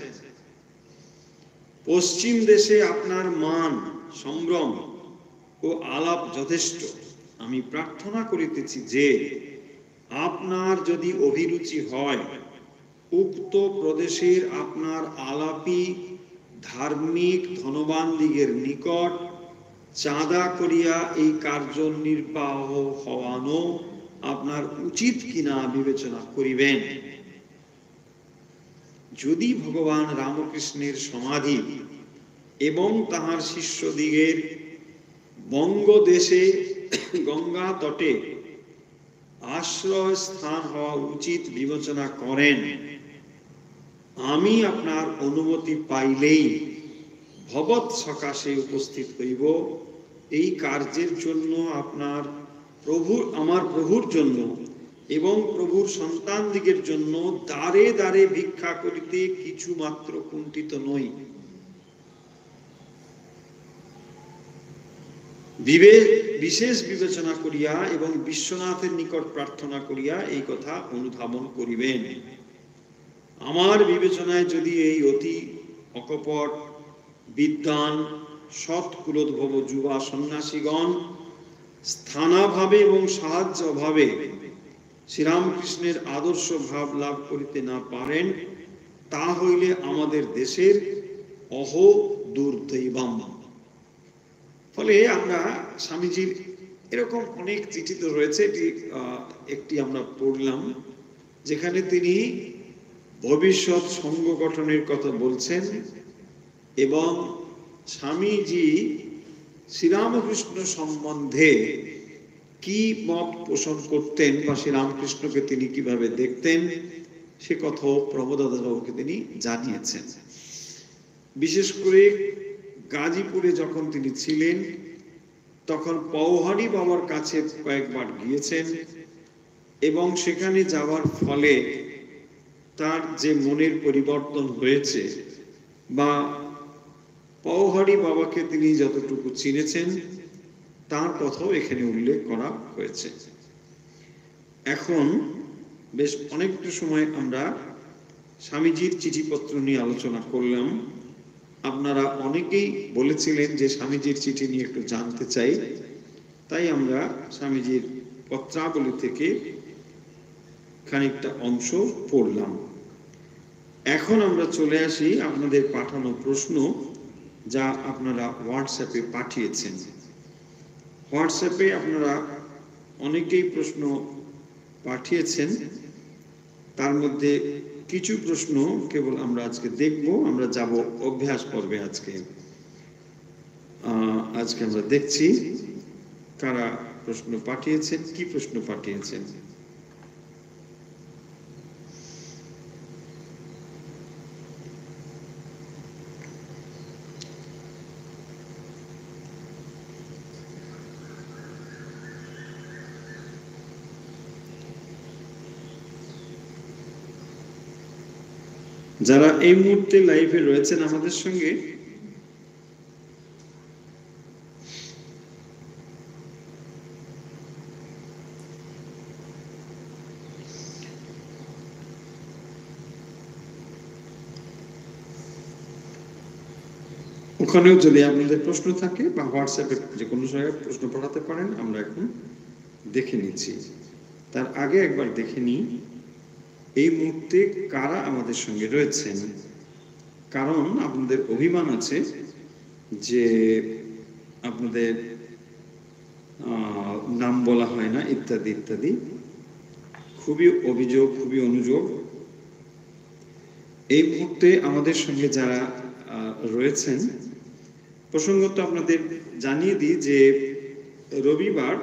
পশ্চিম দেশে আপনার মান, সম্ভ্রম ও আলাপ যথেষ্ট। আমি প্রার্থনা করিতেছি যে আপনার যদি অভিরুচি হয়, উক্ত প্রদেশের আপনার আলাপী ধার্মিক ধনবান দিগের নিকট চাঁদা করিয়া এই কার্য নির্বাহ হওয়ানো আপনার উচিত কিনা বিবেচনা করিবেন। যদি ভগবান রামকৃষ্ণের সমাধি এবং তাহার শিষ্যদিগের বঙ্গদেশে গঙ্গা তটে আশ্রয় স্থান হওয়া উচিত বিবেচনা করেন, আমি আপনার অনুমতি পাইলেই ভবৎ সকাশে উপস্থিত হইব। এই কার্যের জন্য আমার প্রভুর জন্য এবং প্রভুর সন্তান দিগের জন্য দ্বারে দ্বারে ভিক্ষা করিতে কিছু মাত্র কুণ্ঠিত নই। বিশেষ বিবেচনা করিয়া এবং বিশ্বনাথের নিকট প্রার্থনা করিয়া এই কথা অনুধাবন করিবেন। আমার বিবেচনায় যদি এই অতি অকপট বিদ্বান সৎ কুলোদ্ভব যুবা সন্ন্যাসীগণ স্থানাভাবে এবং সাহায্য অভাবে শ্রীরামকৃষ্ণের আদর্শ ভাব লাভ করিতে না পারেন, তা হইলে আমাদের দেশের অহ দুর্দৈবম। ফলে আমরা স্বামীজির এরকম অনেক চিঠি তো রয়েছে, একটি আমরা পড়লাম যেখানে তিনি ভবিষ্যৎ সংঘ গঠনের কথা বলছেন, এবং স্বামীজি শ্রীরামকৃষ্ণ সম্বন্ধে কি মত পোষণ করতেন বা শ্রীরামকৃষ্ণকে তিনি কিভাবে দেখতেন সে কথাও প্রমোদাদাসবাবুকে তিনি জানিয়েছেন। বিশেষ করে গাজীপুরে যখন তিনি ছিলেন তখন পওহারী বাবার কাছে কয়েকবার গিয়েছেন, এবং সেখানে যাওয়ার ফলে তার যে মনের পরিবর্তন হয়েছে, বা পওহারী বাবাকে তিনি যতটুকু চিনেছেন তার কথাও এখানে উল্লেখ করা হয়েছে। এখন বেশ অনেকটা সময় আমরা স্বামীজির চিঠিপত্র নিয়ে আলোচনা করলাম। আপনারা অনেকেই বলেছিলেন যে স্বামীজির চিঠি নিয়ে একটু জানতে চাই, তাই আমরা স্বামীজির পত্রাবলী থেকে খানিকটা অংশ পড়লাম। এখন আমরা চলে আসি আপনাদের পাঠানো প্রশ্ন, যা আপনারা হোয়াটসঅ্যাপে পাঠিয়েছেন। হোয়াটসঅ্যাপে আপনারা অনেকেই প্রশ্ন পাঠিয়েছেন, তার মধ্যে কিছু প্রশ্ন কেবল আমরা আজকে দেখব। আমরা যাব অভ্যাস পর্বে। আজকে আমরা দেখছি কারা প্রশ্ন পাঠিয়েছেন, কি প্রশ্ন পাঠিয়েছেন। যারা এই মুহূর্তে লাইভে রয়েছেন আমাদের সঙ্গে, ওখানেও যদি আপনাদের প্রশ্ন থাকে বা হোয়াটসঅ্যাপে যে কোনো জায়গায় প্রশ্ন পাঠাতে পারেন। আমরা এখন দেখে নিচ্ছি, তার আগে একবার দেখে নিই এই মুহূর্তে কারা আমাদের সঙ্গে রয়েছেন, কারণ আপনাদের অভিমান আছে যে আপনাদের নাম বলা হয় না ইত্যাদি ইত্যাদি, খুবই অভিযোগ, খুবই অনুযোগ। এই মুহূর্তে আমাদের সঙ্গে যারা রয়েছেন, প্রসঙ্গত আপনাদের জানিয়ে দিই যে রবিবার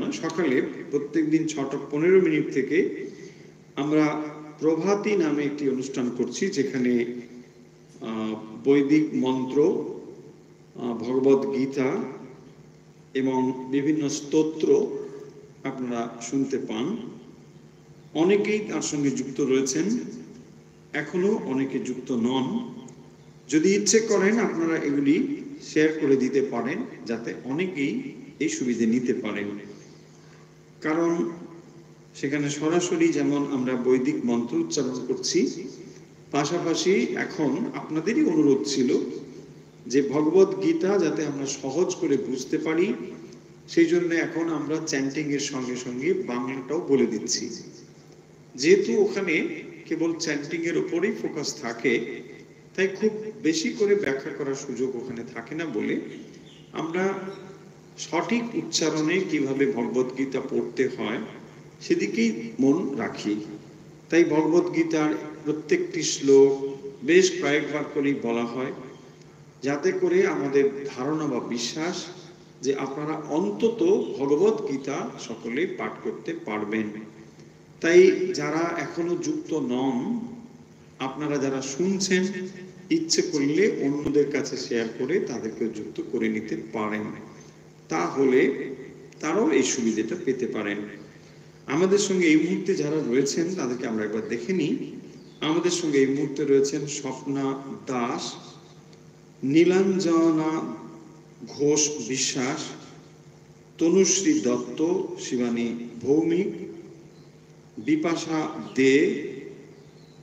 নয়, সকালে প্রত্যেকদিন 6:15 থেকে আমরা প্রভাতী নামে একটি অনুষ্ঠান করছি, যেখানে বৈদিক মন্ত্র, ভগবদ গীতা এবং বিভিন্ন স্তোত্র আপনারা শুনতে পান। অনেকেই তার সঙ্গে যুক্ত রয়েছেন, এখনো অনেকে যুক্ত নন। যদি ইচ্ছে করেন আপনারা এগুলি শেয়ার করে দিতে পারেন, যাতে অনেকেই এই সুবিধে নিতে পারেন। কারণ সেখানে সরাসরি যেমন আমরা বৈদিক মন্ত্র উচ্চারণ করছি, পাশাপাশি এখন আপনাদেরই অনুরোধ ছিল যে ভগবদ গীতা যাতে আমরা সহজ করে বুঝতে পারি, সেই জন্য এখন আমরা চ্যান্টিং এর সঙ্গে সঙ্গে বাংলাটাও বলে দিচ্ছি। যেহেতু ওখানে কেবল চ্যান্টিং এর উপরেই ফোকাস থাকে, তাই খুব বেশি করে ব্যাখ্যা করার সুযোগ ওখানে থাকে না বলে আমরা সঠিক উচ্চারণে কিভাবে ভগবদ গীতা পড়তে হয় সেদিকেই মন রাখি। তাই ভগবদ গীতার প্রত্যেকটি শ্লোক বেশ কয়েকবার করেই বলা হয়, যাতে করে আমাদের ধারণা বা বিশ্বাস যে আপনারা অন্তত ভগবদ গীতা সকলে পাঠ করতে পারবেন। তাই যারা এখনো যুক্ত নন, আপনারা যারা শুনছেন, ইচ্ছে করলে অন্যদের কাছে শেয়ার করে তাদেরকে যুক্ত করে নিতে পারেন, তাহলে তারাও এই সুবিধাটা পেতে পারেন। আমাদের সঙ্গে এই মুহূর্তে যারা রয়েছেন তাদেরকে আমরা একবার দেখে নিই। আমাদের সঙ্গে এই মুহূর্তে রয়েছেন স্বপ্না দাস, নীলাঞ্জনা ঘোষ বিশ্বাস, তনুশ্রী দত্ত, শিবানী ভৌমিক, বিপাশা দে,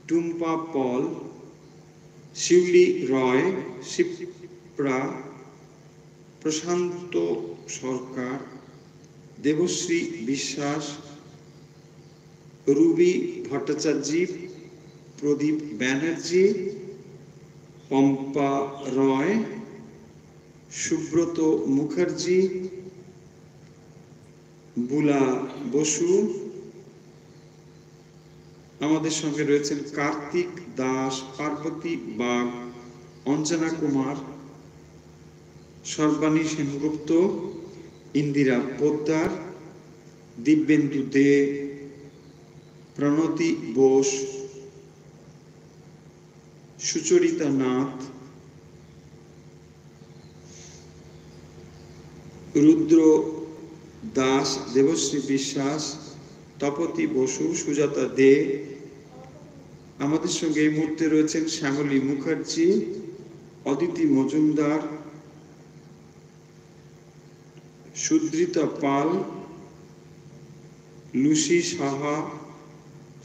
টুম্পা পল, শিউলি রয়, শিপ্রা, প্রশান্ত সরকার, দেবশ্রী বিশ্বাস, রুবি ভট্টাচার্য, প্রদীপ ব্যানার্জি, পম্পা রয়, সুব্রত মুখার্জি, বুলা বসু। আমাদের সঙ্গে রয়েছেন কার্তিক দাস, পার্বতী বাগ, অঞ্জনা কুমার, সর্বাণী সেনগুপ্ত, ইন্দিরা পোদ্দার, দিব্যেন্দু দে, প্রণতি বোস, সুচরিতা নাথ, রুদ্র দাস, দেবশ্রী বিশ্বাস, তপতি বসু, সুজাতা দে। আমাদের সঙ্গে এই মুহূর্তে রয়েছেন শ্যামলী মুখার্জি, অদিতি মজুমদার, সুধৃতা পাল, লুসি সাহা,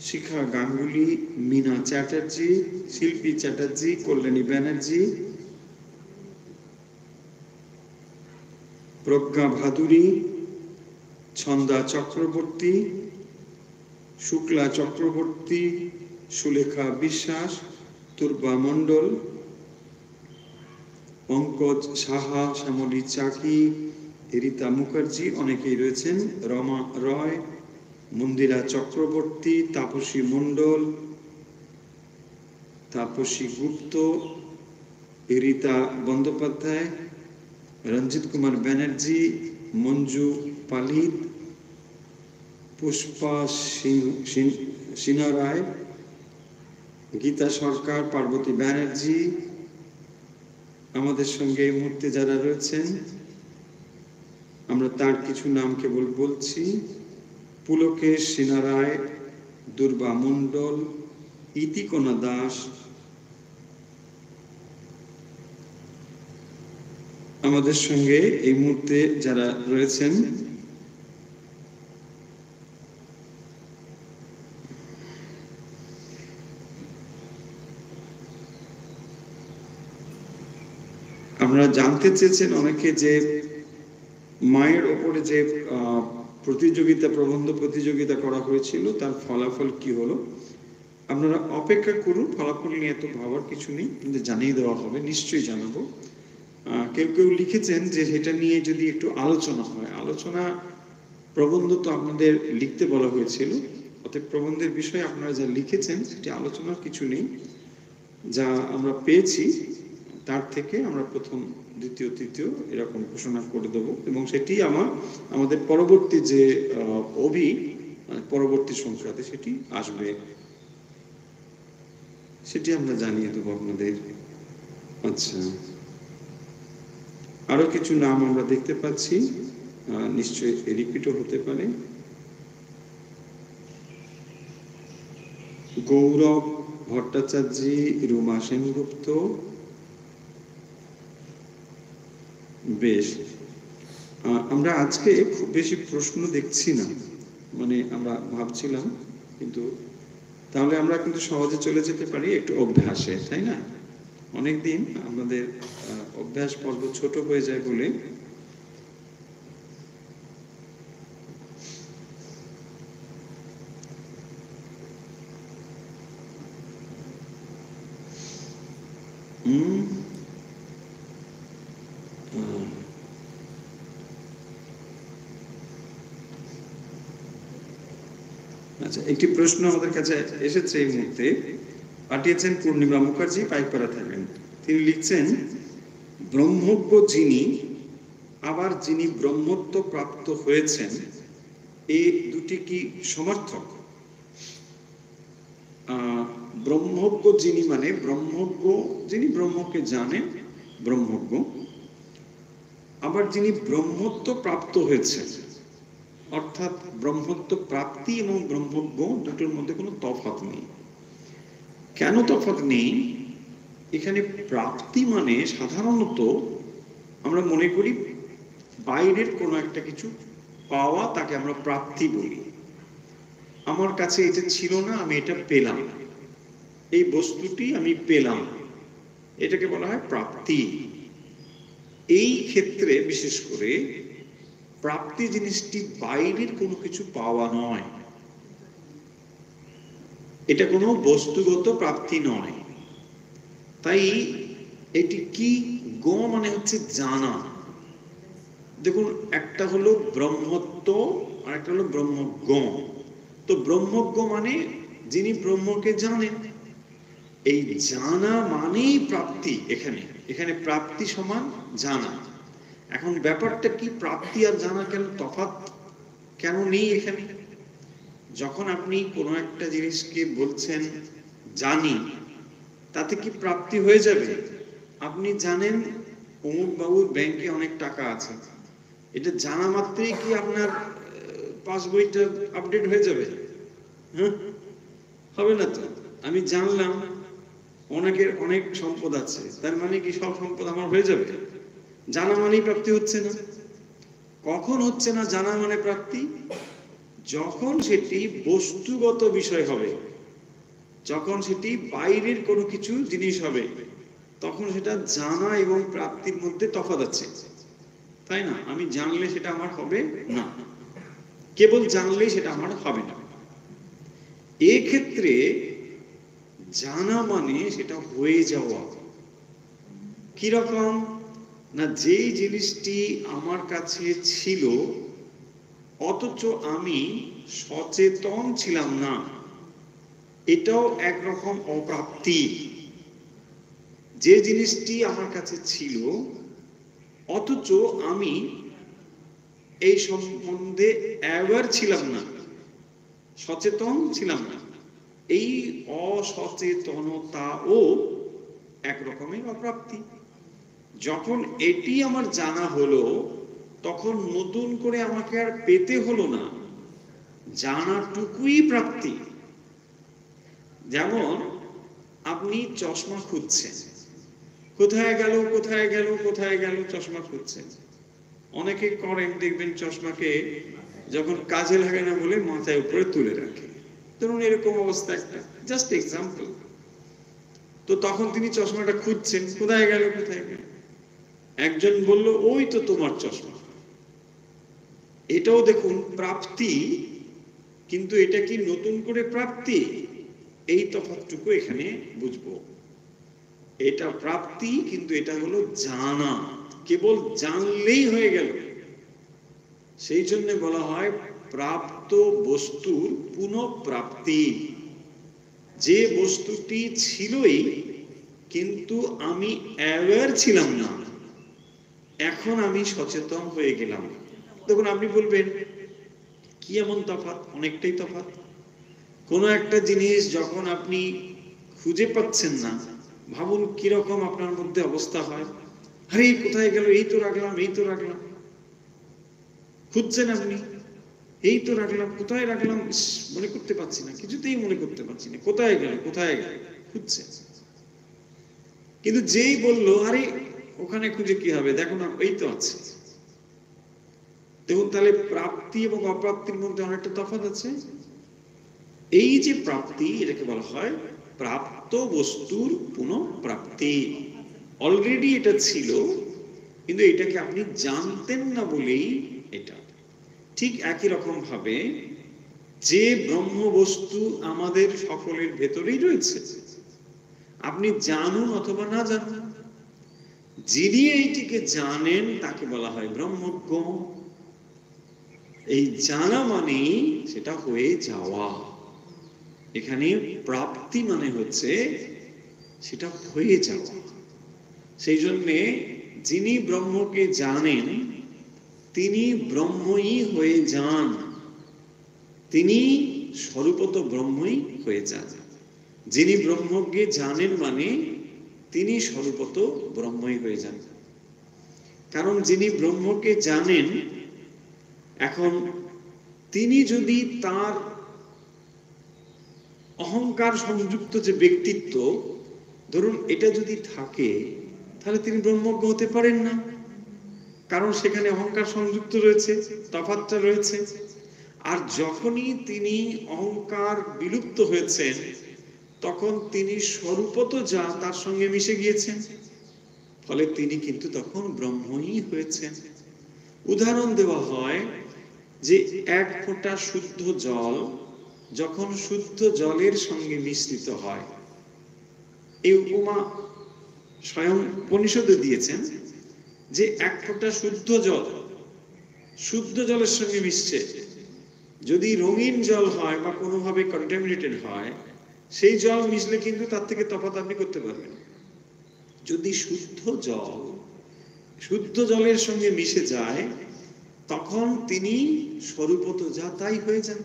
শিখা গাঙ্গুলি, মীনা চ্যাটার্জি, শিল্পী চ্যাটার্জি, কল্যাণী ব্যানার্জি, প্রজ্ঞা ভাদুরী, ছন্দা চক্রবর্তী, শুক্লা চক্রবর্তী, সুলেখা বিশ্বাস, তুর্বা মণ্ডল, পঙ্কজ সাহা, শ্যামলী চাকি, রীতা মুখার্জি, অনেকেই রয়েছেন, রমা রয়, মন্দিরা চক্রবর্তী, তাপসী মণ্ডল, তাপসী গুপ্ত, রীতা বন্দ্যোপাধ্যায়, রঞ্জিত কুমার ব্যানার্জি, মঞ্জু পালিত, পুষ্পা সিনহা রায়, গীতা সরকার, পার্বতী ব্যানার্জি। আমাদের সঙ্গে এই মুহূর্তে যারা রয়েছেন আমরা তার কিছু নাম কেবল বলছি: পুলকেশ সিনহা রায়, দুর্বা মণ্ডল, ইতিকোনা দাস। আমাদের সঙ্গে এই মুহূর্তে যারা রয়েছেন আমরা জানতে চেয়েছেন অনেকে যে মায়ের ওপরে যে প্রবন্ধ প্রতিযোগিতা করা হয়েছিল, তার ফলাফল কি হলো আপনারা অপেক্ষা করুন। ফলাফল নিয়ে এত ভাবার কিছু নেই, কিন্তু জানিয়ে দেওয়া হবে, নিশ্চয়ই জানাবো। কেউ কেউ লিখেছেন যে সেটা নিয়ে যদি একটু আলোচনা হয়। প্রবন্ধ তো আপনাদের লিখতে বলা হয়েছিল, অতএব প্রবন্ধের বিষয়ে আপনারা যা লিখেছেন সেটি আলোচনার কিছু নেই। যা আমরা পেয়েছি তার থেকে আমরা প্রথম, দ্বিতীয়, তৃতীয় এরকম ঘোষণা করে দেবো, এবং সেটি আমাদের পরবর্তী যে পরবর্তী সংখ্যাতে সেটি আসবে, সেটি আমরা জানিয়ে দেবো আপনাদের। আচ্ছা, আরো কিছু নাম আমরা দেখতে পাচ্ছি, নিশ্চয়ই রিপিটও হতে পারে। গৌরব ভট্টাচার্য, রুমা সেনগুপ্ত। বেশ, আমরা আজকে খুব বেশি প্রশ্ন দেখছি না, মানে আমরা ভাবছিলাম, কিন্তু তাহলে আমরা কিন্তু সহজে চলে যেতে পারি একটু অভ্যাসে, তাই না? অনেকদিন আমাদের অভ্যাস পর্ব ছোট হয়ে যায় বলে আচ্ছা, একটি প্রশ্ন আমাদের কাছে এসেছে এই মুহূর্তে, পাঠিয়েছেন পূর্ণিমা মুখার্জি, পাইকপাড়া থাকেন। তিনি লিখছেন, ব্রহ্মজ্ঞ যিনি, আবার যিনি ব্রহ্মত্ব প্রাপ্ত হয়েছেন, এই দুটি কি সমার্থক? ব্রহ্মজ্ঞ যিনি মানে যিনি ব্রহ্মকে জানেন, ব্রহ্মজ্ঞ। আবার যিনি ব্রহ্মত্ব প্রাপ্ত হয়েছেন, অর্থাৎ ব্রহ্মত্ব প্রাপ্তি এবং ব্রহ্মজ্ঞ দুটোর মধ্যে কোনো তফাৎ নেই। কেন তফাৎ নেই? এখানে প্রাপ্তি মানে সাধারণত আমরা মনে করি বাইরের কোনো একটা কিছু পাওয়া, তাকে আমরা প্রাপ্তি বলি। আমার কাছে এটা ছিল না, আমি এটা পেলাম, এই বস্তুটি আমি পেলাম, এটাকে বলা হয় প্রাপ্তি। এই ক্ষেত্রে বিশেষ করে প্রাপ্তি জিনিসটি বাইরের কোনো কিছু পাওয়া নয়, এটা কোনো বস্তুগত প্রাপ্তি নয়। তাই এটি কি? মানে হচ্ছে জানা। দেখুন, একটা হলো ব্রহ্মত্ব আর একটা হলো ব্রহ্মজ্ঞ। তো ব্রহ্মজ্ঞ মানে যিনি ব্রহ্মকে জানেন, এই জানা মানেই প্রাপ্তি। এখানে প্রাপ্তি সমান জানা। এখন ব্যাপারটা কি, প্রাপ্তি আর জানা কেন তফাৎ কেন নেই এখানে? যখন আপনি কোনো একটা জিনিসকে বলছেন জানি, তাতে কি প্রাপ্তি হয়ে যাবে? আপনি জানেন অমুক বাবুর ব্যাংকে অনেক টাকা আছে, এটা জানা মাত্রই কি আপনার পাসবইটা আপডেট হয়ে যাবে? হবে না তো। আমি জানলাম অনেকের অনেক সম্পদ আছে, তার মানে কি সব সম্পদ আমার হয়ে যাবে? জানা মানেই প্রাপ্তি হচ্ছে না। কখন হচ্ছে না জানা মানে প্রাপ্তি? যখন সেটি বস্তুগত বিষয় হবে, যখন সেটি বাইরের কোনো কিছু জিনিস হবে, তখন সেটা জানা এবং প্রাপ্তির মধ্যে তফাৎ আছে, তাই না? আমি জানলে সেটা আমার হবে না, কেবল জানলেই সেটা আমার হবে না। এক্ষেত্রে জানা মানে সেটা হয়ে যাওয়া। কিরকম না, যেই জিনিসটি আমার কাছে ছিল অথচ আমি সচেতন ছিলাম না, এটাও একরকম অপ্রাপ্তি। যে জিনিসটি আমার কাছে ছিল অথচ আমি এই সম্বন্ধে অ্যাওয়ার ছিলাম না, সচেতন ছিলাম না, এই অসচেতনতাও এক রকমের অপ্রাপ্তি। যখন এটি আমার জানা হলো, তখন নতুন করে আমাকে আর পেতে হলো না, জানাটুকুই প্রাপ্তি। যেমন আপনি চশমা খুঁজছেন, কোথায় গেল কোথায় গেল কোথায় গেল চশমা খুঁজছেন। অনেকে করেন, দেখবেন চশমাকে যখন কাজে লাগে না বলে মাথায় উপরে তুলে রাখে, ধরুন এরকম অবস্থা, একটা জাস্ট এক্সাম্পল। তো তখন তিনি চশমাটা খুঁজছেন, কোথায় গেল কোথায় গেল। একজন বলল, ওই তো তোমার চশমা। এটাও দেখুন প্রাপ্তি, কিন্তু এটা কি নতুন করে প্রাপ্তি? এই তফাৎটুকু এখানে বুঝবো। এটা প্রাপ্তি, কিন্তু এটা হলো জানা, কেবল জানলেই হয়ে গেল। সেই জন্য বলা হয় প্রাপ্ত বস্তুর পুনঃপ্রাপ্তি। যে বস্তুটি ছিলই, কিন্তু আমি অ্যাওয়্যার ছিলাম না, এখন আমি সচেতন হয়ে গেলাম। দেখুন, আপনি বলবেন কি এমন তফাৎ? অনেকটাই তফাৎ। কোনো একটা জিনিস যখন আপনি খুঁজে পাচ্ছেন না, ভাবুন কিরকম আপনার মধ্যে অবস্থা হয়। আরে কোথায় গেল, এই তো রাখলাম, এই তো রাখলাম। খুঁজছেন আপনি, এই তো রাখলাম, কোথায় রাখলাম মনে করতে পারছি না, কিছুতেই মনে করতে পারছি না, কোথায় গেল কোথায় গেল, খুঁজছেন। কিন্তু যেই বললো আরে ওখানে খুঁজে কি হবে, দেখো না এই তো আছে। দেখুন, তাহলে প্রাপ্তি এবং অপ্রাপ্তির মধ্যে অনেকটা তফাৎ আছে। এই যে প্রাপ্তি, এটাকে বলা হয় প্রাপ্ত বস্তুর পুনঃপ্রাপ্তি। অলরেডি এটা ছিল, কিন্তু এটাকে আপনি জানতেন না বলেই এটা। ঠিক একই রকম ভাবে যে ব্রহ্ম বস্তু আমাদের সকলের ভেতরেই রয়েছে, আপনি জানুন অথবা না জানুন, যিনি এইটিকে জানেন তাকে বলা হয় ব্রহ্মজ্ঞ। এই জানা মানে সেটা হয়ে যাওয়া। এখানে প্রাপ্তি মানে হচ্ছে সেটা হয়ে যাওয়া। সেই জন্যে যিনি ব্রহ্মকে জানেন তিনি ব্রহ্মই হয়ে যান, তিনি স্বরূপত ব্রহ্মই হয়ে যান। যিনি ব্রহ্মকে জানেন মানে তিনি স্বরূপত ব্রহ্মই হয়ে যান। কারণ যিনি ব্রহ্মকে জানেন, এখন তিনি যদি তার অহংকার সংযুক্ত যে ব্যক্তিত্ব, ধরুন এটা যদি থাকে, তাহলে তিনি ব্রহ্মজ্ঞ হতে পারেন না, কারণ সেখানে অহংকার সংযুক্ত রয়েছে, তফাৎটা রয়েছে। আর যখনই তিনি অহংকার বিলুপ্ত হয়েছেন, তখন তিনি স্বরূপত যা তার সঙ্গে মিশে গিয়েছেন, ফলে তিনি কিন্তু তখন ব্রহ্মই হয়েছেন। উদাহরণ দেওয়া হয় যে এক ফোঁটা শুদ্ধ জল যখন শুদ্ধ জলের সঙ্গে মিশ্রিত হয়, এই উপমা স্বয়ং উপনিষদে দিয়েছেন যে এক ফোঁটা শুদ্ধ জল শুদ্ধ জলের সঙ্গে মিশছে। যদি রঙিন জল হয় বা কোনোভাবে কন্টামিনেটেড হয়, সেই জল মিশলে কিন্তু তার থেকে তফাৎ আপনি করতে পারবেন। যদি শুদ্ধ জলের সঙ্গে মিশে যায়, তখন তিনি স্বরূপত যা তাই হয়ে যান।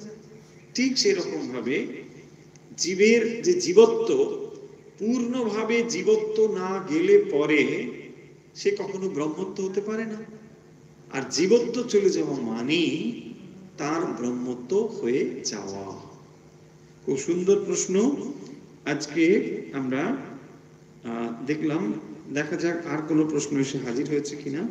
ঠিক সেরকম ভাবে জীবের যে জীবত্ব, পূর্ণভাবে জীবত্ব না গেলে পরে সে কখনো ব্রহ্মত্ব হতে পারে না। আর জীবত্ব চলে যাওয়া মানে তার ব্রহ্মত্ব হয়ে যাওয়া। খুব সুন্দর প্রশ্ন আজকে আমরা দেখলাম। দেখা যাক আর কোনো প্রশ্ন এসে হাজির হয়েছে কিনা।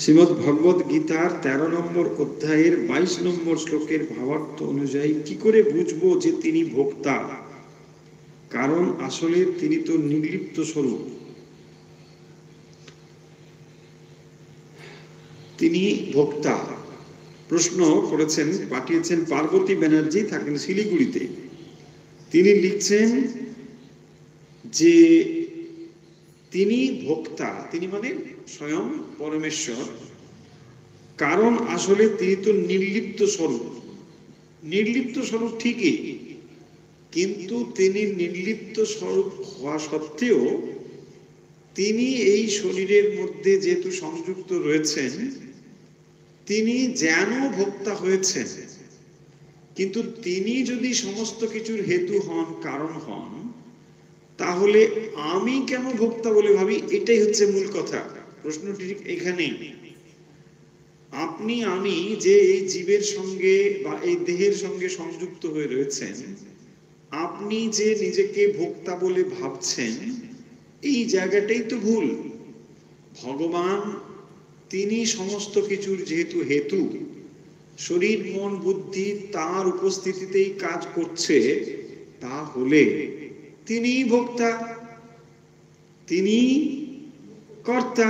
শ্রীমদ্ ভগবদ গীতার 13 নম্বর অধ্যায়ের 22 নম্বর শ্লোকের ভাবার্থ অনুযায়ী কি করে বুঝবো যে তিনি ভোক্তা? কারণ আসলে তিনি তো নির্লিপ্ত স্বরূপ। তিনি ভোক্তা। প্রশ্ন করেছেন, পাঠিয়েছেন পার্বতী ব্যানার্জি, থাকেন শিলিগুড়িতে। তিনি লিখছেন যে তিনি ভোক্তা, তিনি মানে স্বয়ং পরমেশ্বর। কারণ আসলে তিনি তো নির্লিপ্ত স্বরূপ। নির্লিপ্ত স্বরূপ ঠিকই, কিন্তু তিনি নির্লিপ্ত স্বরূপ হওয়া সত্ত্বেও তিনি এই শরীরের মধ্যে যেহেতু সংযুক্ত রয়েছেন, তিনি যেন ভোক্তা হয়েছেন। কিন্তু তিনি যদি সমস্ত কিছুর হেতু হন, কারণ হন, তাহলে আমি কেন ভোক্তা বলে ভাবি? এটাই হচ্ছে মূল কথা। প্রশ্নটি ঠিক এখানেই। আপনি আমি যে এই জীবের সঙ্গে বা এই দেহের সঙ্গে সংযুক্ত হয়ে রয়েছেন, আপনি যে নিজেকে ভোক্তা বলে ভাবছেন, এই জায়গাটাই তো ভুল। ভগবান তিনি সমস্ত কিছুর যেহেতু হেতু, শরীর মন বুদ্ধি তার উপস্থিতিতেই কাজ করছে, তাহলে তিনি ভোক্তা, তিনি কর্তা।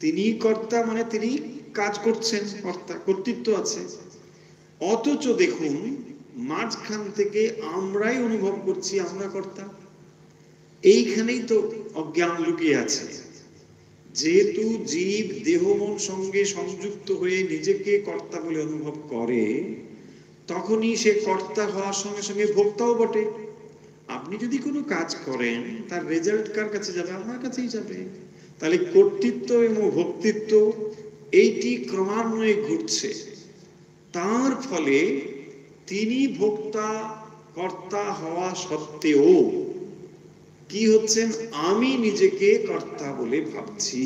তিনি কর্তা মানে তিনি কাজ করছেন, কর্তা, কর্তৃত্ব আছে। অথচ দেখুন মাঝখান থেকে আমরাই অনুভব করছি আমরা কর্তা। এইখানেই তো অজ্ঞান লুকিয়ে আছে। যেহেতু জীব দেহ মন সঙ্গে সংযুক্ত হয়ে নিজেকে কর্তা বলে অনুভব করে, তখনই সে কর্তা হওয়ার সঙ্গে সঙ্গে ভোক্তাও বটে। আপনি যদি কোনো কাজ করেন, তার রেজাল্ট কার কাছে যাবে? আপনার কাছেই যাবে। তাহলে কর্তৃত্ব এবং ভোক্তৃত্ব এইটি ক্রমান্বয়ে ঘটছে। তার ফলে তিনি ভোক্তা কর্তা হওয়া সত্ত্বেও কি হচ্ছেন? আমি নিজেকে কর্তা বলে ভাবছি।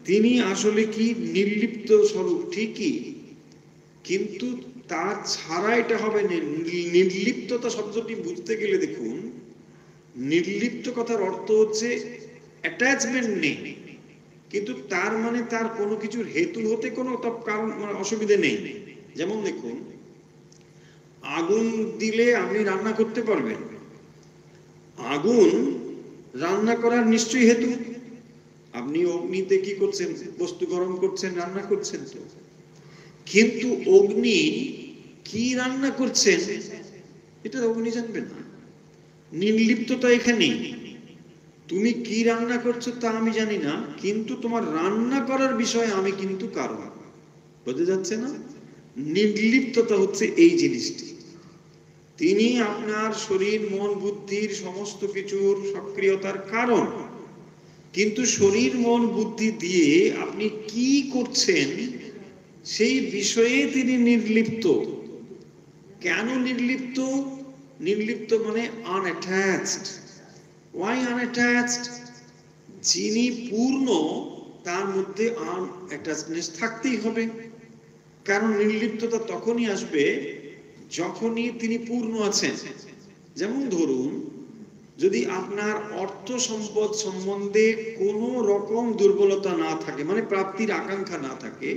তিনি আসলে কি নির্লিপ্ত স্বরূপ ঠিকই, কিন্তু তা ছাড়া এটা হবে না। নির্লিপ্ততা শব্দটি বুঝতে গেলে দেখুন, নির্লিপ্ত কথার অর্থ হচ্ছে অ্যাটাচমেন্ট নেই, কিন্তু তার মানে তার কোনো কিছুর হেতু হতে কোনো কারণ মানে অসুবিধা নেই। যেমন দেখুন, আগুন দিলে আপনি রান্না করতে পারবেন, আগুন রান্না করার নিশ্চয়ই হেতু। আপনি অগ্নিতে কি করছেন? বস্তু গরম করছেন, রান্না করছেন তো। কিন্তু অগ্নি কি রান্না করছেন এটা অগ্নি জানবে না। নির্লিপ্ততা এখানেই। তুমি কি রান্না করছো তা আমি জানি না, কিন্তু তোমার রান্না করার বিষয়ে আমি কিন্তু কারণ। বোঝা যাচ্ছে না? নির্লিপ্ততা হচ্ছে এই জিনিসটি। তিনি আপনার শরীর মন বুদ্ধির সমস্ত কিছুর সক্রিয়তার কারণ, কিন্তু শরীর মন বুদ্ধি দিয়ে আপনি কি করছেন সেই বিষয়ে তিনি নির্লিপ্ত। কেন নির্লিপ্ত? নির্লিপ্ত মানে আনঅ্যাটাচড। Why unattached? যিনি পূর্ণ তার মধ্যে আনঅ্যাটাচনেস থাকতেই হবে। কারণ নির্লিপ্ততা তখনই আসবে যখনই তিনি পূর্ণ আছেন। যেমন ধরুন, যদি আপনার অর্থ সম্পদ সম্বন্ধে কোনো রকম দুর্বলতা না থাকে, মানে প্রাপ্তির আকাঙ্ক্ষা না থাকে,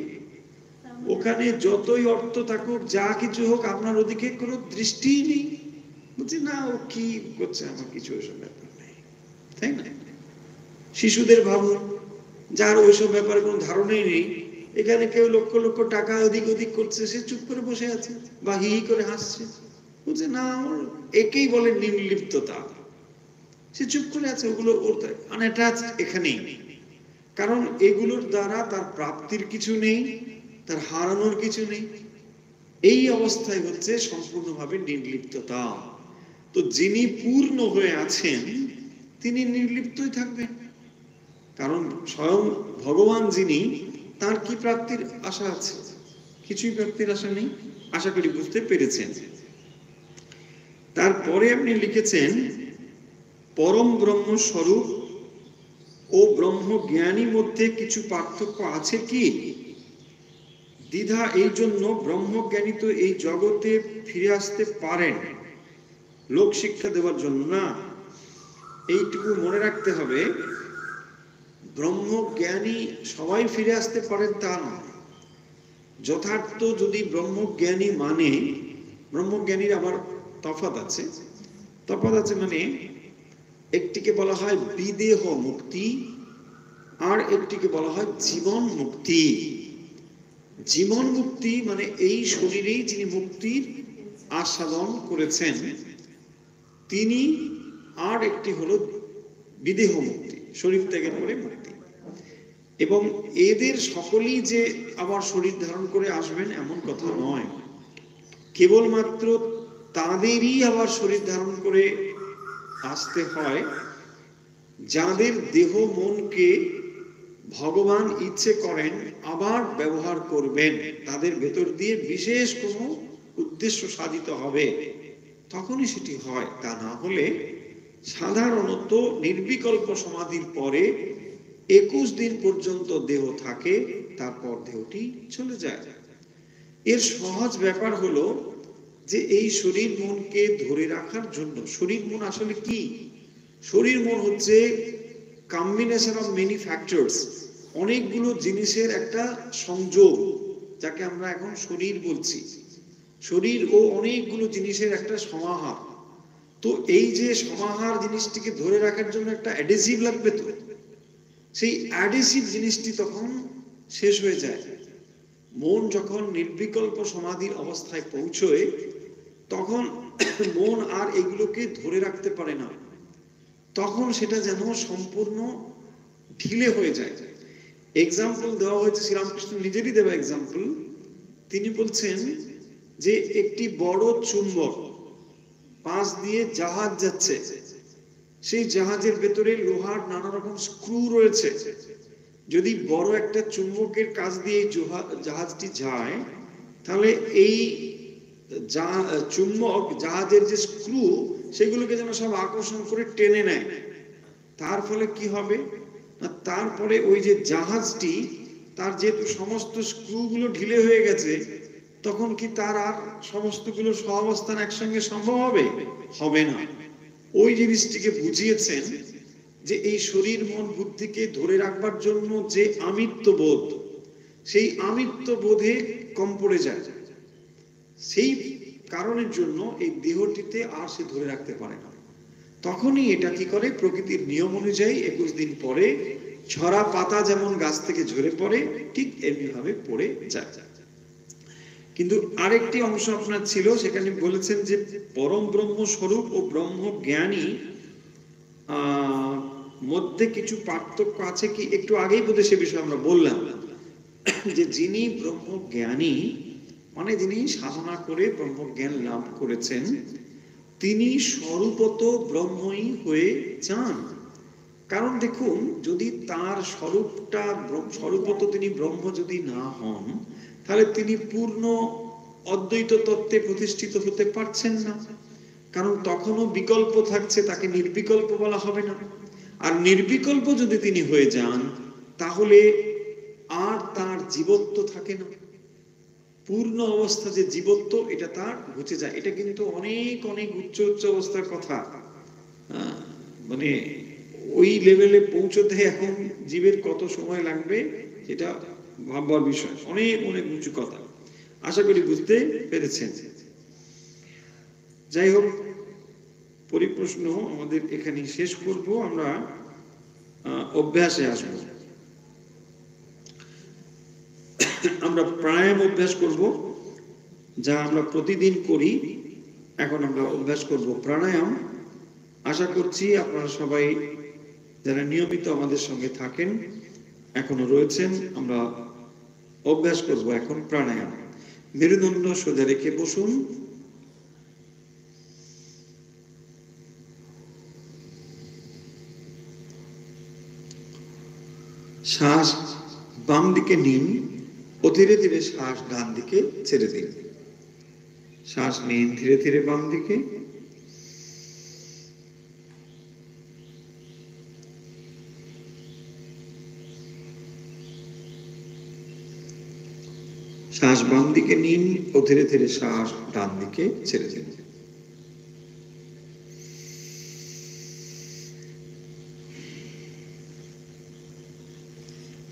ওখানে যতই অর্থ থাকুক, যা কিছু হোক, আপনার ওদিকে কোনো দৃষ্টিই নেই। বুঝছি না ও কি করছে, আমার কিছু ওইসব ব্যাপার নেই, তাই না? শিশুদের ভাবুন, যার ওইসব ব্যাপারে কোনো ধারণাই নেই, এখানে কেউ লক্ষ লক্ষ টাকা ওদিক ওদিক করছে, সে চুপ করে বসে আছে বা হি হি করে হাসছে। বুঝছে না, একেই বলে নির্লিপ্ততা। সে চুপ করে আছে, ওগুলো ওর আনঅ্যাটাচড এখানেই। কারণ এগুলোর দ্বারা তার প্রাপ্তির কিছু নেই, তার হারানোর কিছু নেই। এই অবস্থায় হচ্ছে সম্পূর্ণভাবে নির্লিপ্ততা। তো যিনি পূর্ণ হয়ে আছেন তিনি নির্লিপ্তই থাকবেন। কারণ স্বয়ং ভগবান যিনি, তার কি প্রাপ্তির আশা আছে? কিছুই প্রাপ্তির আশা নেই। আশা করি বুঝতে পেরেছেন। তারপরে আপনি লিখেছেন, পরম ব্রহ্ম স্বরূপ ও ব্রহ্ম জ্ঞানী মধ্যে কিছু পার্থক্য আছে কি? দ্বিধা এই জন্য, ব্রহ্মজ্ঞানী তো এই জগতে ফিরে আসতে পারেন লোক শিক্ষা দেওয়ার জন্য না। এইটুকু মনে রাখতে হবে, ব্রহ্মজ্ঞানী সবাই ফিরে আসতে পারেন তা নয়। যথার্থ যদি ব্রহ্মজ্ঞানী মানে, ব্রহ্মজ্ঞানীর আবার তফাৎ আছে। তফাৎ আছে মানে, একটিকে বলা হয় বিদেহ মুক্তি, আর একটিকে বলা হয় জীবন মুক্তি। জীবন মুক্তি মানে এই শরীরেই যিনি মুক্তির আস্বাদন করেছেন তিনি, আর একটি হলো বিদেহ মুক্তি, শরীর ত্যাগের পরে মুক্তি। এবং এদের সকলেই যে আবার শরীর ধারণ করে আসবেন এমন কথা নয়। কেবলমাত্র তাদেরই আবার শরীর ধারণ করে আসতে হয় যাদের দেহ মনকে ভগবান ইচ্ছে করেন আবার ব্যবহার করবেন, তাদের ভেতর দিয়ে বিশেষ কোনো উদ্দেশ্য সাধিত হবে, তখনই সেটি হয়। তা না হলে সাধারণত নির্বিকল্প সমাধির পরে 21 দিন পর্যন্ত দেহ থাকে, তারপর দেহটি চলে যায়। এর সহজ ব্যাপার হলো যে এই শরীর মনকে ধরে রাখার জন্য, শরীর মন আসলে কি? শরীর মন হচ্ছে কম্বিনেশন অফ মেনি ফ্যাক্টরস, অনেকগুলো জিনিসের একটা সংযোগ, যাকে আমরা এখন শরীর বলছি। শরীর ও অনেকগুলো জিনিসের একটা সমাহার। তো এই যে সমাহার জিনিসটিকে ধরে রাখার জন্য একটা অ্যাডহেসিভ লাগবে, তো সেই অ্যাডহেসিভ জিনিসটি তখন শেষ হয়ে যায়। মন যখন নির্বিকল্প সমাধির অবস্থায় পৌঁছয়, তখন মন আর এগুলোকে ধরে রাখতে পারে না, তখন সেটা যেন সম্পূর্ণ ঢিলে হয়ে যায়। এক্সাম্পল দেওয়া হয়েছে, শ্রীরামকৃষ্ণ নিজেরই দেওয়া এক্সাম্পল। তিনি বলছেন যে একটি বড় চুম্বক, পাশ দিয়ে জাহাজ যাচ্ছে, সেই জাহাজের ভেতরে লোহার নানা রকম স্ক্রু রয়েছে। যদি বড় একটা চুম্বকের কাছ দিয়ে জাহাজটি যায়, তাহলে এই চুম্বক জাহাজের যে স্ক্রু, সেগুলোকে যেন সব আকর্ষণ করে টেনে নেয়। তার ফলে কি হবে না, তারপরে ওই যে জাহাজটি, তার যেহেতু সমস্ত স্ক্রুগুলো ঢিলে হয়ে গেছে, তখন কি তার আর সমস্তগুলো সহাবস্থান একসঙ্গে সম্ভব হবে? হবে না। ওই জিনিসটিকে বুঝিয়েছেন যে এই শরীর মন বুদ্ধিকে ধরে রাখবার জন্য যে আমিত্ব বোধ, সেই আমিত্ব বোধে কম পড়ে যায়। সেই কারণের জন্য এই দেহটিতে আর সে ধরে রাখতে পারে না। তখনই এটা কি করে, প্রকৃতির নিয়ম অনুযায়ী 21 দিন পরে ঝরা পাতা যেমন গাছ থেকে ঝরে পড়ে, ঠিক এমনিভাবে পড়ে যায়। কিন্তু আরেকটি অংশ আপনার ছিল, সেখানে বলেছেন যে পরম ব্রহ্ম স্বরূপ ও ব্রহ্ম জ্ঞানী মধ্যে কিছু পার্থক্য আছে কি। একটু আগেই বোধহয় সে বিষয়ে আমরা বললাম যে যিনি ব্রহ্ম জ্ঞানী, মানে যিনি সাধনা করে ব্রহ্ম জ্ঞান লাভ করেছেন, তিনি স্বরূপত ব্রহ্মই হয়ে যান। কারণ দেখুন, যদি তার স্বরূপটা স্বরূপত তিনি ব্রহ্ম যদি না হন, তাহলে তিনি পূর্ণ অদ্বৈত তত্ত্বে প্রতিষ্ঠিত হতে পারছেন না। কারণ তখনও বিকল্প থাকছে, তাকে নির্বিকল্প বলা হবে না। আর নির্বিকল্প যদি তিনি হয়ে যান, তাহলে আর তার জীবত্ব থাকে না। পূর্ণ অবস্থা যে জীবত্ব, এটা তার ঘুচে যায়। এটা কিন্তু অনেক অনেক উচ্চ উচ্চ অবস্থার কথা। মানে ওই লেভেলে পৌঁছতে এখন জীবের কত সময় লাগবে, সেটা ভাববার বিষয়। অনেক অনেক উঁচু কথা। আশা করি বুঝতে পেরেছেন। যাই হোক, পরিপ্রশ্ন আমাদের এখানে শেষ করব। আমরা অভ্যাসে আসব। আমরা প্রাণায়াম অভ্যাস করব, যা আমরা প্রতিদিন করি। এখন আমরা অভ্যাস করব প্রাণায়াম। আশা করছি আপনারা সবাই যারা নিয়মিত আমাদের সঙ্গে থাকেন, এখনো রয়েছেন, আমরা অভ্যাস করব এখন প্রাণায়াম। মেরুদণ্ড সোজা রেখে বসুন। শ্বাস বাম দিকে নিন ও ধীরে ধীরে শ্বাস ডান দিকে ছেড়ে দিন। শ্বাস নিন ধীরে ধীরে বাম দিকে, শ্বাস বাম দিকে নিন ও ধীরে ধীরে শ্বাস ডান দিকে ছেড়ে দিন।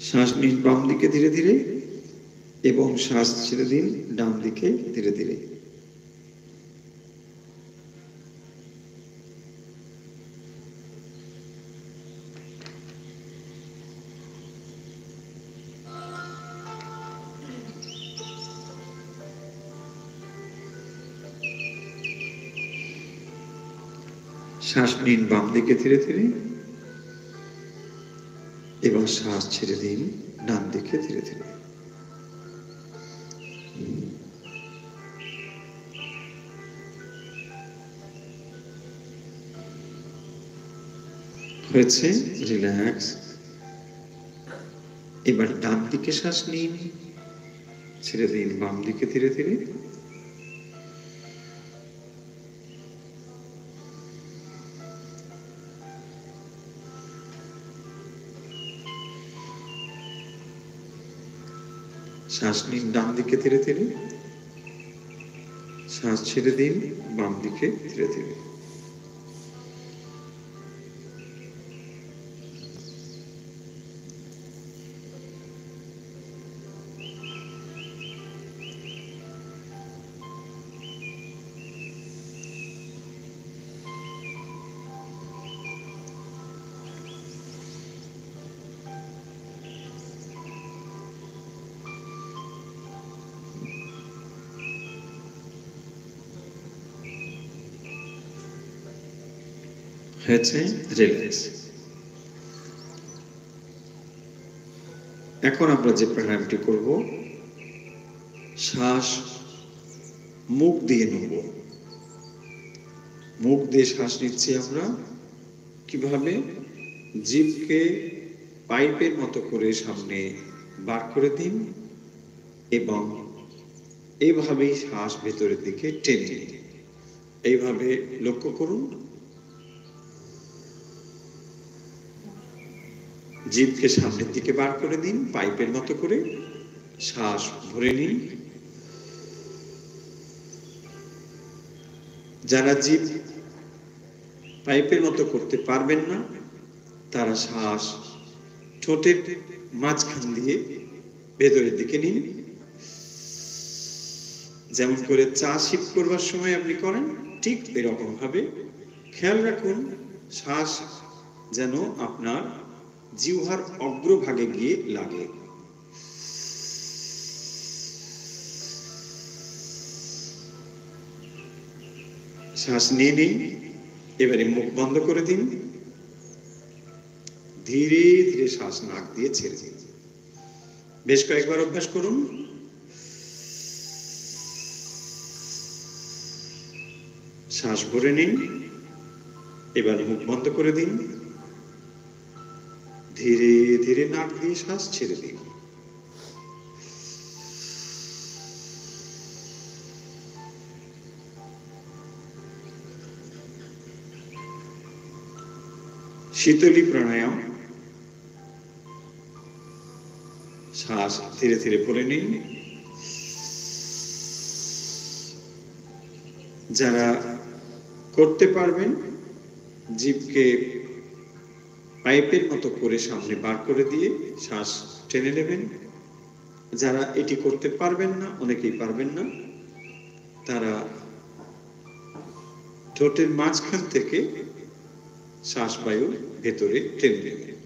শ্বাস নিন বাম দিকে ধীরে ধীরে এবং শ্বাস ছেড়ে দিন ডান দিকে ধীরে ধীরে। শ্বাস নিন বাম দিকে ধীরে ধীরে এবং শ্বাস ছেড়ে দিন ডান দিকে ধীরে ধীরে। হয়েছে, রিল্যাক্স। এবার ডান দিকে শ্বাস নিন, ছেড়ে দিন বাম দিকে ধীরে ধীরে। শ্বাস নিন ডান দিকে ধীরে ধীরে, শ্বাস ছেড়ে দিন বাম দিকে ধীরে ধীরে। হয়েছে রিল্যাক্স। এখন আমরা যে প্রাণায়ামটি করব, শ্বাস মুখ দিয়ে নেব। মুখ দিয়ে শ্বাস নিচ্ছি আমরা কিভাবে? জিভকে পাইপের মতো করে সামনে বার করে দিন এবং এইভাবেই শ্বাস ভেতরের দিকে টেনে নিন। এইভাবে লক্ষ্য করুন। জিভকে সামনের দিকে বার করে দিন পাইপের মতো করে, শ্বাস ভরে নিন। যারা জিভ পাইপের মতো করতে পারবেন না, তারা শ্বাস ঠোঁটের মাঝখান দিয়ে ভেতরের দিকে নিন, যেমন করে চা সিপ করবার সময় আপনি করেন, ঠিক এরকম ভাবে। খেয়াল রাখুন শ্বাস যেন আপনার জিহ্বার অগ্রভাগে গিয়ে লাগে। শ্বাস নিয়ে নিন। এবারে মুখ বন্ধ করে দিন। ধীরে ধীরে শ্বাস নাক দিয়ে ছেড়ে দিন। বেশ কয়েকবার অভ্যাস করুন। শ্বাস ভরে নিন। এবার মুখ বন্ধ করে দিন। ধীরে ধীরে নাক দিয়ে শ্বাস ছেড়ে দিন। শীতলী প্রাণায়াম। শ্বাস ধীরে ধীরে ভরে নিন। যারা করতে পারবেন জিভকে পাইপের মতো করে সামনে বার করে দিয়ে শ্বাস টেনে নেবেন। যারা এটি করতে পারবেন না, অনেকেই পারবেন না, তারা ঠোঁটের মাঝখান থেকে শ্বাস বায়ু ভেতরে টেনে নেবেন।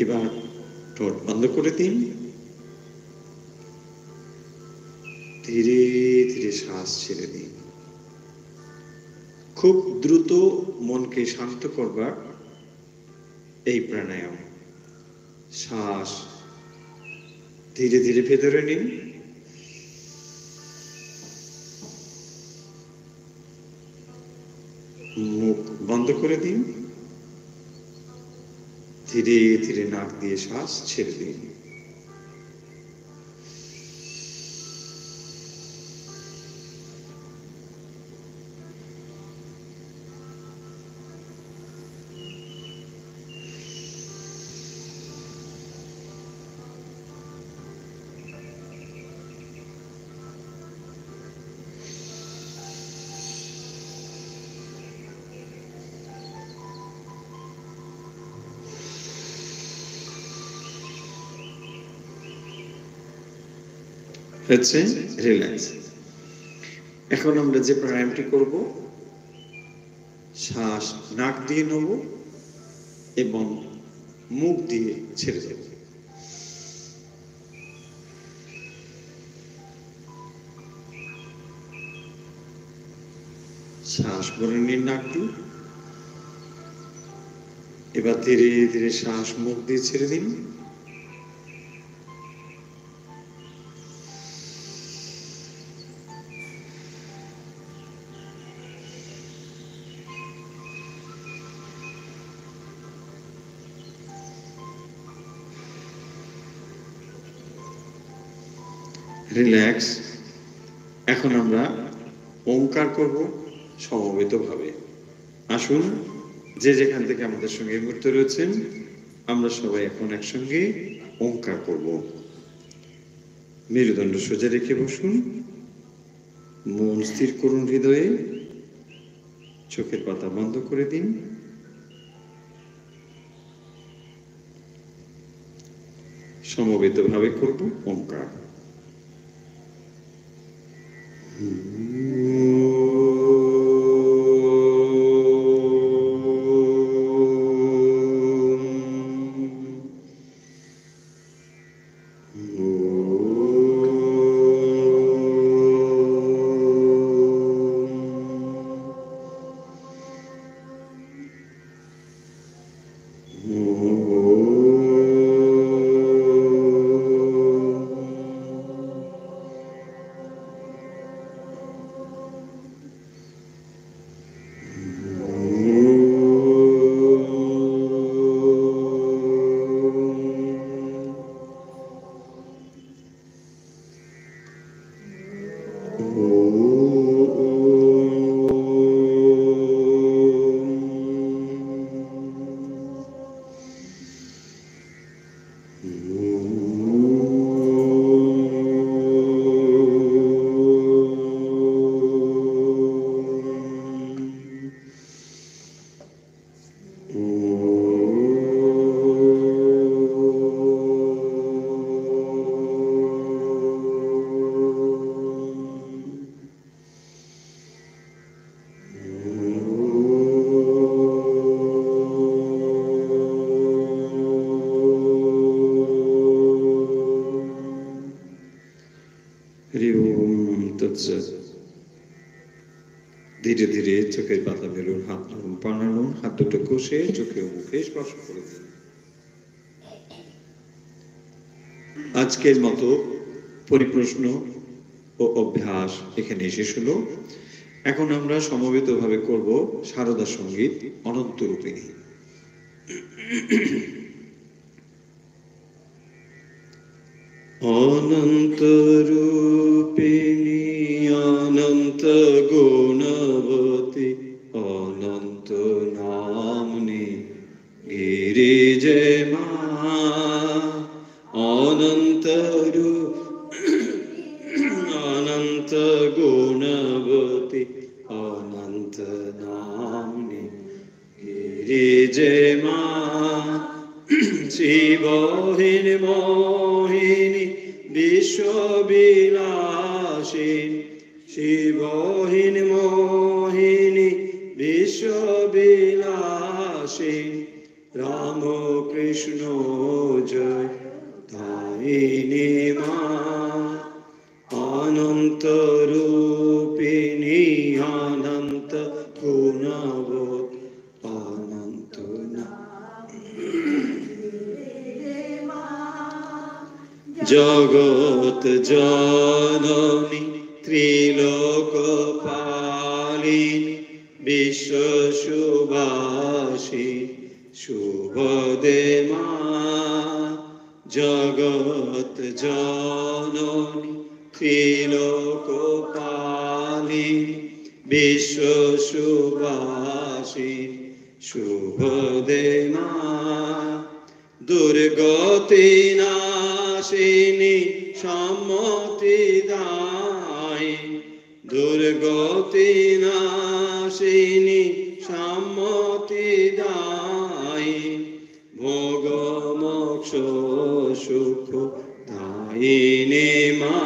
এবার ঠোঁট বন্ধ করে দিন। ধীরে ধীরে শ্বাস ছেড়ে দিন। খুব দ্রুত মনকে শান্ত করবার এই প্রাণায়াম। শ্বাস ধীরে ধীরে ভেতরে নিন। মুখ বন্ধ করে দিন। ধীরে ধীরে নাক দিয়ে শ্বাস ছেড়ে দিন। হচ্ছে রিল্যাক্স। এখন আমরা যে প্রাণায়ামটি করব, শ্বাস নাক দিয়ে নেব এবং মুখ দিয়ে ছেড়ে দেব। শ্বাস ভরে নিন নাক দিয়ে। এবার ধীরে ধীরে শ্বাস মুখ দিয়ে ছেড়ে দিন। রিল্যাক্স। এখন আমরা ওঙ্কার করব সমবেতভাবে। আসুন, যে যেখান থেকে আমাদের সঙ্গে এই মুহূর্তে রয়েছেন, আমরা সবাই এখন একসঙ্গে ওঙ্কার করব। মেরুদণ্ড সোজা রেখে বসুন। মন স্থির করুন হৃদয়ে। চোখের পাতা বন্ধ করে দিন। সমবেতভাবে করব ওঙ্কার। ধীরে ধীরে চোখের পাতা বেরোন, হাত নাড়ুন, পা নাড়ুন, হাত দুটো কষে চোখে ও মুখে স্পর্শ করে দিন। আজকের মতো পরিপ্রশ্ন ও অভ্যাস এখানে শেষ হলো। এখন আমরা সমবেতভাবে করব সারদা সঙ্গীত অনন্তরূপিণী। অনন্ত রূপিণী অনন্ত গুণবতী অনন্ত নামনি গিরিজে মা, অনন্ত অনন্ত গুণবতী অনন্ত নামনি গিরিজে মা, শিবহীন মোহিনী বিশ্ববিলাসিনী, শিবহীন মোহিনী বিশ্ববিলাসিনী, রাম কৃষ্ণ জয় দায়িনী মা, অনন্ত রূপিণী অনন্ত গুণবতী অনন্ত জগৎ জননী ত্রিলোকপালিনী বিশ্ব সুবাসিনী শুভদে মা, জগৎ জননী ত্রিলোকপালিনী বিশ্ব সুবাসিনী শুভদে মা, দুর্গতি নাশিনী সম্মতি দায়িনী, দুর্গতি নাশিনী সম্মতি দায়িনী, ভোগ মোক্ষ সুখ দায়িনী মা,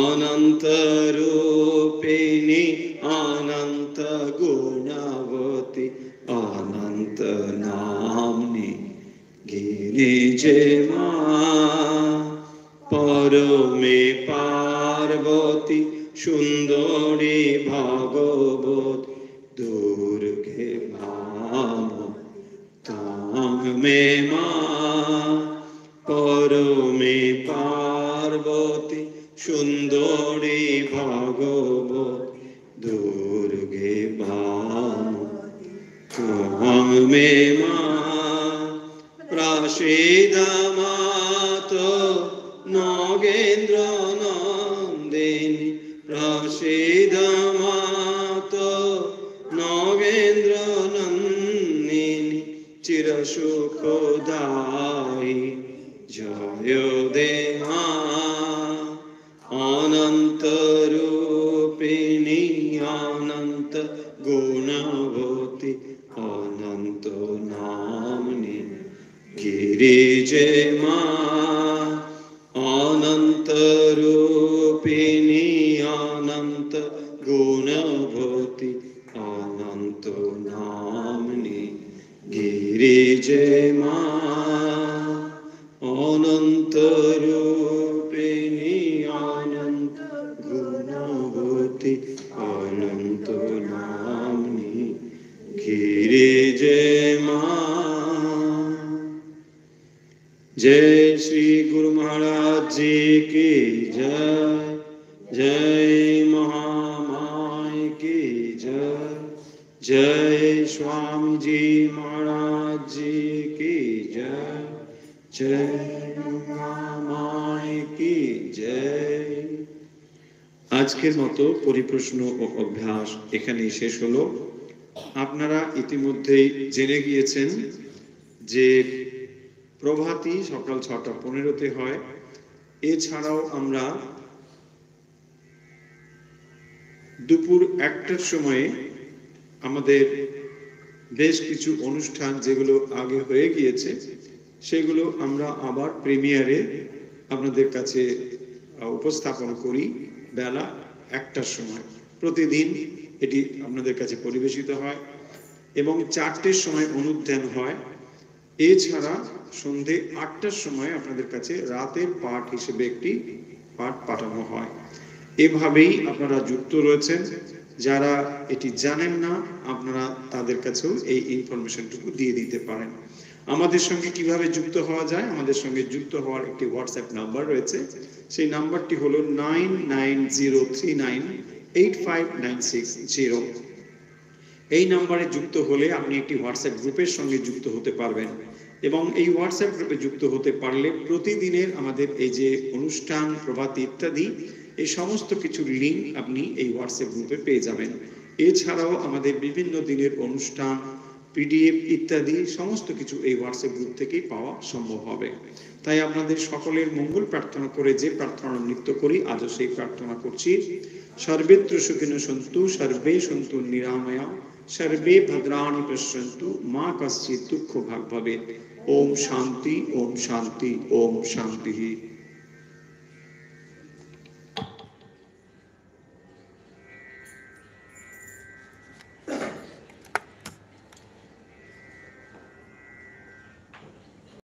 অনন্ত রূপিণী অনন্ত গুণবতী অনন্ত নামনি গিরিজে মা, পরমে পার্বতী সুন্দরী ভাগবতী দুর্গে ভাম তামে মা, পরমে পার্বতী সুন্দরী ভাগবতী দুর্গে ভাম তামে মা, প্রসিদ্ধ মাত নগেন্দ্র নন্দিনী, প্রসিদ্ধ মাত নগেন্দ্র নন্দিনী চির সুখদায়ী জয় দে মা, অনন্ত রূপিণী অনন্ত গুণবতী অনন্ত নামনি গিরিজে মা, অনন্ত রূপিণী অনন্ত গুণবতী অনন্ত নামনি গিরিজে মা, অনন্ত রূপিণী অনন্ত গুণবতী অনন্ত নামনি গিরিজে মা। जय श्री गुरु महाराज जी की जय, जय महामाय की जय, जय स्वामी जी महाराज जी की जय, जय महामाय की जय। আজকের মতো পরিপ্রশ্ন ও অভ্যাস এখানেই শেষ হলো। আপনারা ইতিমধ্যেই জেনে গিয়েছেন যে প্রভাতী সকাল 6:15 হয়। এছাড়াও আমরা দুপুর 1টার সময়ে আমাদের বেশ কিছু অনুষ্ঠান যেগুলো আগে হয়ে গিয়েছে সেগুলো আমরা আবার প্রিমিয়ারে আপনাদের কাছে উপস্থাপন করি বেলা 1টার সময়। প্রতিদিন এটি আপনাদের কাছে পরিবেশিত হয় এবং 4টের সময় অনুধ্যান হয়। এছাড়া সন্ধে 8টার সময় আপনাদের কাছে রাতের পাঠ হিসেবে একটি পাঠ পাঠানো হয়। এভাবেই আপনারা যুক্ত রয়েছেন। যারা এটি জানেন না আপনারা তাদের কাছেও এই ইনফরমেশনটুকু দিয়ে দিতে পারেন। আমাদের সঙ্গে কিভাবে যুক্ত হওয়া যায়? আমাদের সঙ্গে যুক্ত হওয়ার একটি হোয়াটসঅ্যাপ নাম্বার রয়েছে। সেই নাম্বারটি হলো 9903985960। এই নাম্বারে যুক্ত হলে আপনি একটি হোয়াটসঅ্যাপ গ্রুপের সঙ্গে যুক্ত হতে পারবেন এবং এই হোয়াটসঅ্যাপ গ্রুপে যুক্ত হতে পারলে প্রতিদিনের আমাদের এই যে অনুষ্ঠান, প্রভাতী ইত্যাদি এই সমস্ত কিছুর লিঙ্ক আপনি এই হোয়াটসঅ্যাপ গ্রুপে পেয়ে যাবেন। এছাড়াও আমাদের বিভিন্ন দিনের অনুষ্ঠান, পিডিএফ ইত্যাদি সমস্ত কিছু এই হোয়াটসঅ্যাপ গ্রুপ থেকেই পাওয়া সম্ভব হবে। তাই আপনাদের সকলের মঙ্গল প্রার্থনা করে যে প্রার্থনা নিত্য করি, আজও সেই প্রার্থনা করছি। সর্বেত্র সুখিনো সন্তু, সর্বে সন্তু নিরাময়া, সর্বে ভদ্রাণি পশ্যন্তু, মা কশ্চিৎ দুঃখ ভাগ ভবেৎ। ওম শান্তি, ওম শান্তি, ওম শান্তি।